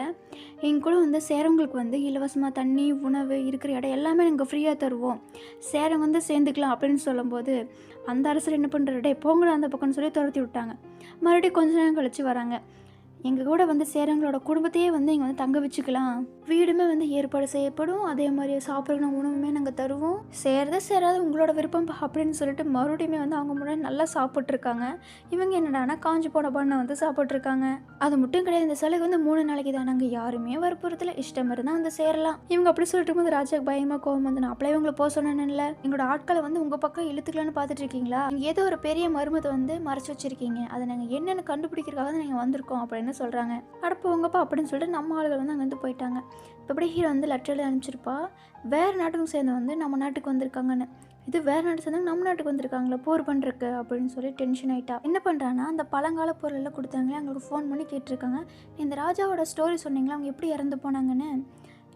எங்க கூட வந்து சேரவங்களுக்கு வந்து இலவசமாக தண்ணி உணவு இருக்கிற இடம் எல்லாமே நாங்கள் ஃப்ரீயாக தருவோம், சேரம் வந்து சேர்ந்துக்கலாம் அப்படின்னு சொல்லும்போது அந்த அரசர் என்ன பண்ணுறாரு, போங்கடா அந்த பக்கம்னு சொல்லி துரத்தி விட்டாங்க. மறுபடியும் கொஞ்ச நேரம் கழிச்சு வராங்க. எங்கள் கூட வந்து சேரங்களோட குடும்பத்தையே வந்து இங்கே வந்து தங்க வச்சுக்கலாம், வீடுமே வந்து ஏற்பாடு செய்யப்படும், அதே மாதிரி சாப்பிட்ற உணவுமே நாங்கள் தருவோம், சேராத உங்களோட விருப்பம் அப்படின்னு சொல்லிட்டு மறுபடியுமே வந்து அவங்க முன்னாடி நல்லா சாப்பிட்ருக்காங்க. இவங்க என்னடானா காஞ்சி போன பண்ணை வந்து சாப்பிட்ருக்காங்க. அது மட்டும் கிடையாது, இந்த சிலைக்கு வந்து 3 நாளைக்கு தான், நாங்கள் யாருமே வற்புறுத்தல, இஷ்டம் இருந்தால் வந்து சேரலாம். இவங்க அப்படி சொல்லிட்டு போது ராஜாக்கு பயமாக கோவம் வந்து, நான் அப்படியே இவங்களை போக சொன்னேன்ல, எங்களோட ஆட்களை வந்து உங்கள் பக்கம் இழுத்துக்கலான்னு பார்த்துட்டு இருக்கீங்களா, ஏதோ ஒரு பெரிய மர்மத்தை வந்து மறைச்சி வச்சிருக்கீங்க, அதை நாங்கள் என்னென்னு கண்டுபிடிக்கிறதுக்காக தான் நீங்கள் வந்திருக்கோம் அப்படின்னு சொல்கிறாங்க. அடப்போங்கப்பா அப்படின்னு சொல்லிட்டு நம்ம ஆளுகள் வந்து அங்கே வந்து போயிட்டாங்க. இப்போ அப்படியே ஹீரோ வந்து லெட்டர் எழுதி அனுப்பிச்சிருப்பா, வேறு நாட்டுக்கும் சேர்ந்து வந்து நம்ம நாட்டுக்கு வந்திருக்காங்கன்னு. இது வேறு நாட்டு சேர்ந்து நம்ம நாட்டுக்கு வந்திருக்காங்களா போர் பண்ணுறக்கு அப்படின்னு சொல்லி டென்ஷன் ஆகிட்டா. என்ன பண்ணுறான்னா, அந்த பழங்கால பொருள் எல்லாம் கொடுத்தாங்களே அவங்களுக்கு ஃபோன் பண்ணி கேட்டிருக்காங்க, இந்த ராஜாவோட ஸ்டோரி சொன்னீங்களா, அவங்க எப்படி இறந்து போனாங்கன்னு,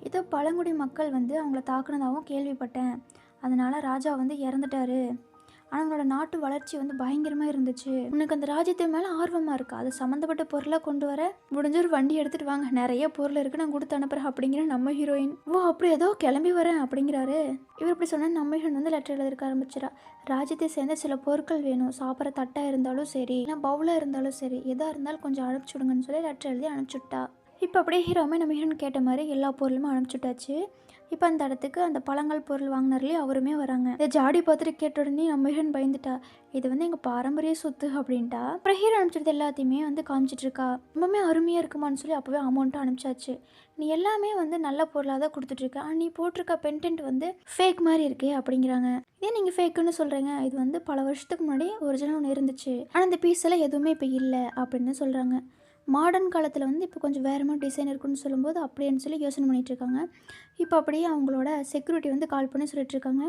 ஏதோ பழங்குடி மக்கள் வந்து அவங்கள தாக்குனதாகவும் கேள்விப்பட்டேன், அதனால் ராஜா வந்து இறந்துட்டாரு, ஆனால் அவனோட நாட்டு வளர்ச்சி வந்து பயங்கரமாக இருந்துச்சு, உனக்கு அந்த ராஜ்யத்தை மேலே ஆர்வமாக இருக்குது, அது சம்மந்தப்பட்ட பொருளாக கொண்டு வர முடிஞ்ச ஒரு வண்டி எடுத்துகிட்டு வாங்க, நிறைய பொருள் இருக்குது நான் கொடுத்து அனுப்புகிறேன் அப்படிங்கிற நம்ம ஹீரோயின். ஓ அப்படி ஏதோ கிளம்பி வரேன் அப்படிங்கிறாரு. இவர் இப்படி சொன்னால் நம்ம ஹீரோயின் வந்து லெட்டர் எழுதிருக்க ஆரம்பிச்சிடா, ராஜ்யத்தை சேர்ந்த சில பொருட்கள் வேணும், சாப்பிட்ற தட்டாக இருந்தாலும் சரி இல்லை பவுலாக இருந்தாலும் சரி எதாக இருந்தாலும் கொஞ்சம் அனுப்பிச்சுடுங்கன்னு சொல்லி லெட்டர் எழுதி அனுப்பிச்சுட்டா. இப்போ அப்படியே ஹீரோமே நம்ம ஹீரோயின் கேட்ட மாதிரி எல்லா பொருளுமே அனுப்பிச்சுட்டாச்சு. இப்போ அந்த இடத்துக்கு அந்த பழங்கள் பொருள் வாங்கினார்லேயே அவருமே வராங்க. இதை ஜாடி பார்த்துட்டு கேட்ட உடனே நம்ம ஹீரோயின் பயந்துட்டா, இது வந்து எங்கள் பாரம்பரிய சொத்து அப்படின்ட்டா. அப்புறம் ஹீரோ அனுப்பிச்சது எல்லாத்தையுமே வந்து காமிச்சிட்டு இருக்கா, ரொம்பவே அருமையாக இருக்குமான்னு சொல்லி அப்போவே அமௌண்ட்டும் அனுப்பிச்சாச்சு, நீ எல்லாமே வந்து நல்ல பொருளாக தான் கொடுத்துட்ருக்க, நீ போட்டிருக்க பென்டென்ட் வந்து ஃபேக் மாதிரி இருக்கே அப்படிங்கிறாங்க. இதே நீங்கள் ஃபேக்குன்னு சொல்கிறீங்க, இது வந்து பல வருஷத்துக்கு முன்னாடி ஒரிஜினல் ஒன்று இருந்துச்சு, ஆனால் இந்த பீஸ் எல்லாம் எதுவுமே இப்போ இல்லை அப்படின்னு சொல்கிறாங்க. மாடர்ன் காலத்தில் வந்து இப்போ கொஞ்சம் வேறு மாதிரி டிசைன் இருக்குன்னு சொல்லும்போது அப்படின்னு சொல்லி யோசனை பண்ணிகிட்ருக்காங்க. இப்போ அப்படியே அவங்களோட செக்யூரிட்டி வந்து கால் பண்ணி சொல்லிட்டுருக்காங்க,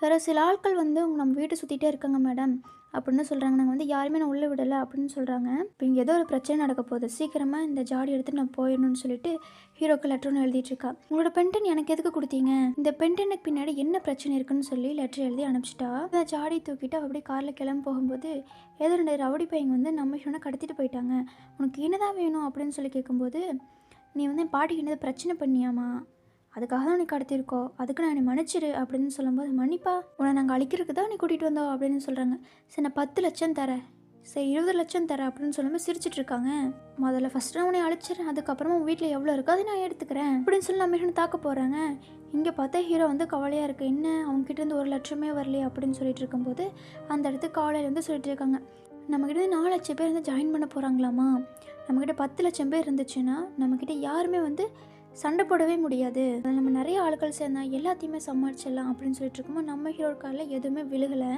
வேறு சில ஆட்கள் வந்து நம்ம வீட்டை சுற்றிட்டே இருக்காங்க மேடம் அப்படின்னு சொல்கிறாங்க, நாங்கள் வந்து யாருமே நான் உள்ளே விடலை அப்படின்னு சொல்கிறாங்க. இப்போ இங்கே ஏதோ ஒரு பிரச்சனை நடக்க போகுது, சீக்கிரமாக இந்த ஜாடி எடுத்துகிட்டு நான் போயிடணும்னு சொல்லிட்டு ஹீரோக்கு லெட்டர் ஒன்று எழுதிட்டுருக்கா. உங்களோட பென்டன் எனக்கு எதுக்கு கொடுத்தீங்க, இந்த பென்டனுக்கு பின்னாடி என்ன பிரச்சனை இருக்குன்னு சொல்லி லெட்டர் எழுதி அனுப்பிச்சிட்டா. இந்த ஜாடி தூக்கிட்டு அப்படியே காரில் கிளம்பி போகும்போது ஏதோ 2 ரவுடி பையங்க வந்து நம்ம ஹீரோனை கடத்திட்டு போயிட்டாங்க, உனக்கு என்னதான் வேணும் அப்படின்னு சொல்லி கேட்கும்போது, நீ வந்து என் பாட்டிக்கு என்னது பிரச்சனை பண்ணியாமா, அதுக்காக தான் நீ கடத்திருக்கோம், அதுக்கு நான் நீ மன்னிச்சிரு அப்படின்னு சொல்லும்போது, மன்னிப்பா உன்னை நாங்கள் அழிக்கிறதுக்கு தான் நீ கூட்டிகிட்டு வந்தோம் அப்படின்னு சொல்கிறாங்க. சரி நான் 10 லட்சம் தரேன், சரி 20 லட்சம் தரேன் அப்படின்னு சொல்லும்போது சிரிச்சிட்டு இருக்காங்க. முதல்ல ஃபஸ்ட்டு நான் உன்னை அழிச்சிடறேன், அதுக்கப்புறமா உன் வீட்டில் எவ்வளோ இருக்கோ அதை நான் எடுத்துக்கிறேன் அப்படின்னு சொல்லி நம்ம ஹீரோனை தாக்க போகிறாங்க. இங்கே பார்த்தா ஹீரோ வந்து கவலையாக இருக்குது, என்ன அவங்ககிட்ட இருந்து 1 லட்சமே வரலையே அப்படின்னு சொல்லிட்டு இருக்கும்போது அந்த இடத்துக்கு காலையில் வந்து சொல்லிட்டு இருக்காங்க, நம்மக்கிட்ட 4,00,000 பேர் வந்து ஜாயின் பண்ண போகிறாங்களாமா. நம்மக்கிட்ட 10,00,000 பேர் இருந்துச்சுன்னா நம்மக்கிட்ட யாருமே வந்து சண்டை போடவே முடியாது. அதில் நம்ம நிறைய ஆட்கள் சேர்ந்தா எல்லாத்தையுமே சமாளிச்சிடலாம் அப்படின்னு சொல்லிட்டு இருக்கும்போது நம்ம ஹீரோட காலில் எதுவுமே விழுகலை.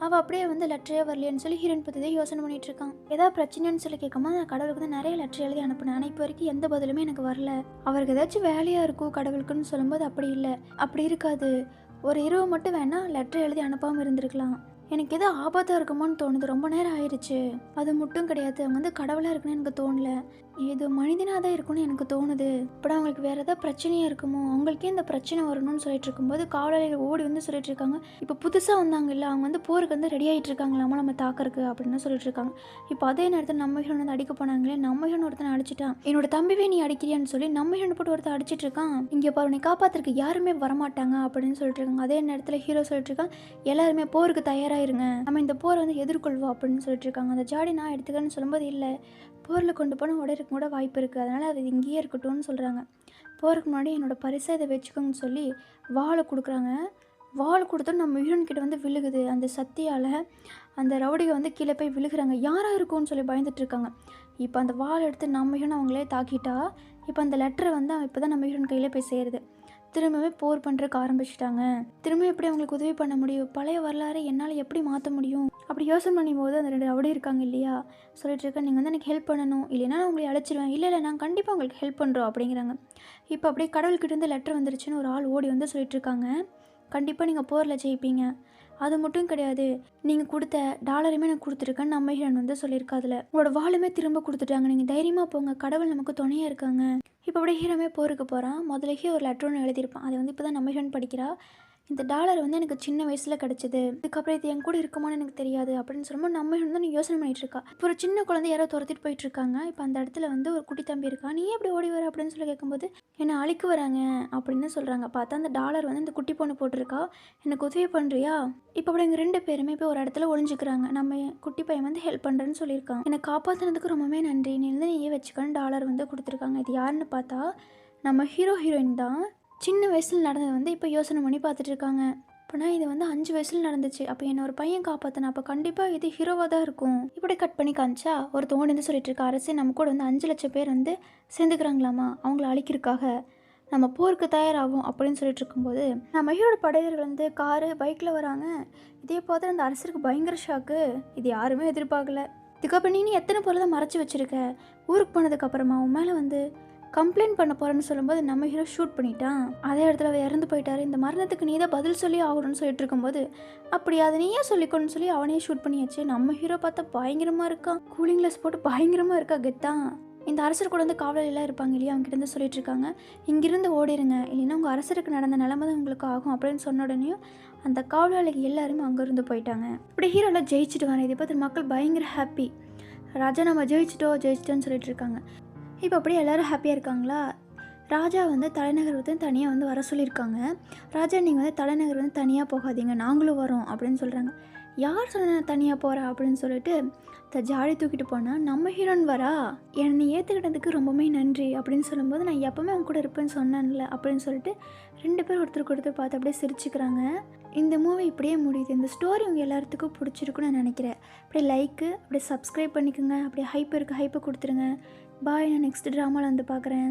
அவள் அப்படியே வந்து லெட்டரே வரலையேன்னு சொல்லி ஹீரோயின் பற்றி தான் யோசனை பண்ணிகிட்டு இருக்கான். ஏதாவது பிரச்சனைன்னு சொல்லி கேட்கும்போது நான் கடவுளுக்கு தான் நிறைய லெட்டர் எழுதி அனுப்பினேன். ஆனால் இப்போ வரைக்கும் எந்த பதிலுமே எனக்கு வரல. அவருக்கு ஏதாச்சும் வேலையாக இருக்கும் கடவுளுக்குன்னு சொல்லும்போது அப்படி இல்லை, அப்படி இருக்காது. ஒரு இரவு மட்டும் வேணால் லெட்டர் எழுதி அனுப்பாமல் இருந்திருக்கலாம். எனக்கு எதோ ஆபத்தாக இருக்குமோன்னு தோணுது. ரொம்ப நேரம் ஆயிடுச்சு. அது மட்டும் கிடையாது, அவங்க வந்து கடவுளாக இருக்குன்னு எனக்கு தோணலை, ஏதோ மனிதனாக தான் இருக்குன்னு எனக்கு தோணுது. அப்போ அவங்களுக்கு வேறு ஏதாவது பிரச்சனையாக இருக்குமோ, அவங்களுக்கே இந்த பிரச்சனை வரணும்னு சொல்லிட்டு இருக்கும்போது காவலாளிகள் ஓடி வந்து சொல்லிட்டு இருக்காங்க, இப்போ புதுசாக வந்தாங்கல்ல அவங்க வந்து போருக்கு வந்து ரெடி ஆகிட்டு இருக்காங்களாமா நம்ம தாக்கறக்கு அப்படின்னு சொல்லிட்டு இருக்காங்க. இப்போ அதே நேரத்தில் நம்ம ஹீரோன் வந்து அடிக்க போனாங்களே, நம்ம ஹீரோன் ஒருத்தனை அடிச்சிட்டான். என்னோட தம்பிவே நீ அடிக்கிறியான்னு சொல்லி நம்ம ஹீரோன் போட்டு ஒருத்தர் அடிச்சிட்டு இருக்கான். இங்கே பாரு நீ காப்பாற்றுறதுக்கு யாருமே வரமாட்டாங்க அப்படின்னு சொல்லிட்டு இருக்காங்க. அதே நேரத்தில் ஹீரோ சொல்லிட்டு இருக்கான், எல்லாருமே போருக்கு தயாராகிருங்க, நம்ம இந்த போரை வந்து எதிர்கொள்வோம் அப்படின்னு சொல்லிட்டு இருக்காங்க. அந்த ஜாடி நான் எடுத்துக்கிறேன்னு சொல்லும்போது இல்லை, போரில் கொண்டு போனால் உடையறக்கு கூட வாய்ப்பு இருக்குது, அதனால் அது இங்கேயே இருக்கட்டும்னு சொல்கிறாங்க. போகிறதுக்கு முன்னாடி என்னோடய பரிசை இதை வச்சுக்கோங்கன்னு சொல்லி வாழை கொடுக்குறாங்க. வாழை கொடுத்தோம் நம்ம ஹீரோன்கிட்ட வந்து விழுகுது. அந்த சக்தியால் அந்த ரவுடிகை வந்து கீழே போய் விழுகிறாங்க. யாராக இருக்கும்னு சொல்லி பயந்துட்டு இருக்காங்க. இப்போ அந்த வாழை எடுத்து நம்ம ஹீரோன் அவங்களே தாக்கிட்டா. இப்போ அந்த லெட்டரை வந்து இப்போ தான் நம்ம ஹீரோன் கையில் போய் சேருது. திரும்பவே போர் பண்ணுறதுக்கு ஆரம்பிச்சிட்டாங்க. திரும்ப எப்படி அவங்களுக்கு உதவி பண்ண முடியும், பழைய வரலாறை என்னால் எப்படி மாற்ற முடியும் அப்படி யோசனை பண்ணும்போது அந்த 2 ரவுடி இருக்காங்க இல்லையா, சொல்லிட்டு இருக்கேன், நீங்கள் வந்து எனக்கு ஹெல்ப் பண்ணணும், இல்லைன்னா நான் உங்களை அழைச்சிடுவேன். இல்லை இல்லை நாங்கள் கண்டிப்பாக உங்களுக்கு ஹெல்ப் பண்ணுறோம் அப்படிங்கிறாங்க. இப்போ அப்படியே கடவுள்கிட்டேருந்து லெட்டர் வந்துருச்சுன்னு ஒரு ஆள் ஓடி வந்து சொல்லிட்டு இருக்காங்க, கண்டிப்பாக நீங்கள் போரில் ஜெயிப்பீங்க. அது மட்டும் கிடையாது, நீங்கள் கொடுத்த டாலருமே எனக்கு கொடுத்துருக்கேன்னு நம்ம ஹீரோன் வந்து சொல்லியிருக்கா. அதில் உங்களோட வாளுமே திரும்ப கொடுத்துட்டாங்க, நீங்கள் தைரியமாக போங்க, கடவுள் நமக்கு துணையாக இருக்காங்க. இப்போ அப்படியே ஹீரோமே போருக்கு போகிறான். முதலேயே ஒரு லெட்டர் ஒன்று எழுதியிருப்பான், அதை வந்து இப்போ தான் நம்ம ஹீரோன் படிக்கிறா. இந்த டாலர் வந்து எனக்கு சின்ன வயசில் கிடச்சிது, இதுக்கப்புறம் இது என் கூட இருக்குமான்னு எனக்கு தெரியாது அப்படின்னு சொல்லும்போது நம்ம வந்து நீ யோசனை பண்ணிகிட்டு இருக்கா. இப்போ ஒரு சின்ன குழந்தை யாரோ துரத்திட்டு போயிட்டுருக்காங்க. இப்போ அந்த இடத்துல வந்து ஒரு குட்டி தம்பி இருக்கா, நீ எப்படி ஓடி வர அப்படின்னு சொல்லி கேட்கும்போது என்னை அழிக்க வராங்க அப்படின்னு சொல்கிறாங்க. பார்த்தா அந்த டாலர் வந்து இந்த குட்டி பொண்ணு போட்டிருக்கா, எனக்கு உதவி பண்ணுறியா. இப்போ அப்படி எங்கள் 2 பேருமே இப்போ ஒரு இடத்துல ஒளிஞ்சிக்கிறாங்க. நம்ம குட்டி பையன் வந்து ஹெல்ப் பண்ணுறேன்னு சொல்லியிருக்காங்க. என்னை காப்பாற்றினதுக்கு ரொம்பவே நன்றி, நீ வந்து நீயே வச்சுக்கன்னு டாலர் வந்து கொடுத்துருக்காங்க. இது யாருன்னு பார்த்தா நம்ம ஹீரோயின் தான். சின்ன வயசில் நடந்தது வந்து இப்போ யோசனை பண்ணி பார்த்துட்டு இருக்காங்க. இப்போனா இது வந்து 5 வயசில் நடந்துச்சு, அப்போ என்ன ஒரு பையன் காப்பாற்றினா, அப்போ கண்டிப்பாக இது ஹீரோவாக தான் இருக்கும். இப்படி கட் பண்ணி காமிச்சா ஒரு தோணி வந்து சொல்லிட்டு இருக்கா, அரசு நம்ம கூட வந்து 5,00,000 பேர் வந்து சேர்ந்துக்கிறாங்களாமா அவங்கள அழிக்கிறதுக்காக, நம்ம போருக்கு தயாராகும் அப்படின்னு சொல்லிட்டு இருக்கும்போது நம்ம ஹீரோட படையர்கள் வந்து காரு பைக்கில் வராங்க. இதே பார்த்து அந்த அரசருக்கு பயங்கர ஷாக்கு, இது யாருமே எதிர்பார்க்கல. இதுக்கப்புறம் நீ எத்தனை பொருள் தான் மறைச்சி வச்சுருக்க, ஊருக்கு போனதுக்கப்புறமா உன் மேலே வந்து கம்ப்ளைண்ட் பண்ண போகிறேன்னு சொல்லும்போது நம்ம ஹீரோ ஷூட் பண்ணிட்டான். அதே இடத்துல அவர் இறந்து போயிட்டார், இந்த மரணத்துக்கு நீ தான் பதில் சொல்லி ஆகணும்னு சொல்லிட்டு இருக்கும்போது அப்படி அதை நீயே சொல்லிக்கணும்னு சொல்லி அவனையே ஷூட் பண்ணியாச்சு. நம்ம ஹீரோ பார்த்தா பயங்கரமாக இருக்கான், கூலிங் கிளாஸ் போட்டு பயங்கரமாக இருக்கா, கெத்தான். இந்த அரசர் கூட வந்து காவலெல்லாம் இருப்பாங்க இல்லையா, அவங்க கிட்ட சொல்லிட்டு இருக்காங்க, இங்கிருந்து ஓடிடுங்க, இல்லைன்னா உங்கள் அரசருக்கு நடந்த நிலைமை தான் உங்களுக்கு ஆகும் அப்படின்னு சொன்ன உடனேயும் அந்த காவலாளிகள் எல்லாருமே அங்கேருந்து போயிட்டாங்க. இப்படி ஹீரோலாம் ஜெயிச்சுட்டு வரேன். இதை பார்த்து மக்கள் பயங்கர ஹாப்பி, ராஜா நம்ம ஜெயிச்சிட்டோன்னு சொல்லிட்டு இருக்காங்க. இப்போ அப்படியே எல்லோரும் ஹாப்பியாக இருக்காங்களா. ராஜா வந்து தலைநகர் வந்து தனியாக வந்து வர சொல்லியிருக்காங்க. ராஜா நீங்கள் வந்து தலைநகர் வந்து தனியாக போகாதீங்க, நாங்களும் வரோம் அப்படின்னு சொல்கிறாங்க. யார் சொன்ன தனியாக போகிறா அப்படின்னு சொல்லிட்டு ஜாடி தூக்கிட்டு போனால் நம்ம ஹீரோன் வரா, என்னை ஏற்றுக்கிட்டதுக்கு ரொம்பவே நன்றி அப்படின்னு சொல்லும்போது நான் எப்போவுமே அவங்க கூட இருப்பேன்னு சொன்னேன்ல அப்படின்னு சொல்லிட்டு 2 பேர் ஒருத்தருக்கு ஒருத்தர் பார்த்து அப்படியே சிரிச்சுக்கிறாங்க. இந்த மூவி இப்படியே முடியுது. இந்த ஸ்டோரி உங்கள் எல்லாத்துக்கும் பிடிச்சிருக்குன்னு நான் நினைக்கிறேன். அப்படியே லைக்கு அப்படியே சப்ஸ்கிரைப் பண்ணிக்கோங்க, அப்படியே ஹைப் இருக்குது ஹைப்பை கொடுத்துருங்க. பாய், நான் நெக்ஸ்ட் ட்ராமாவில் வந்து பார்க்குறேன்.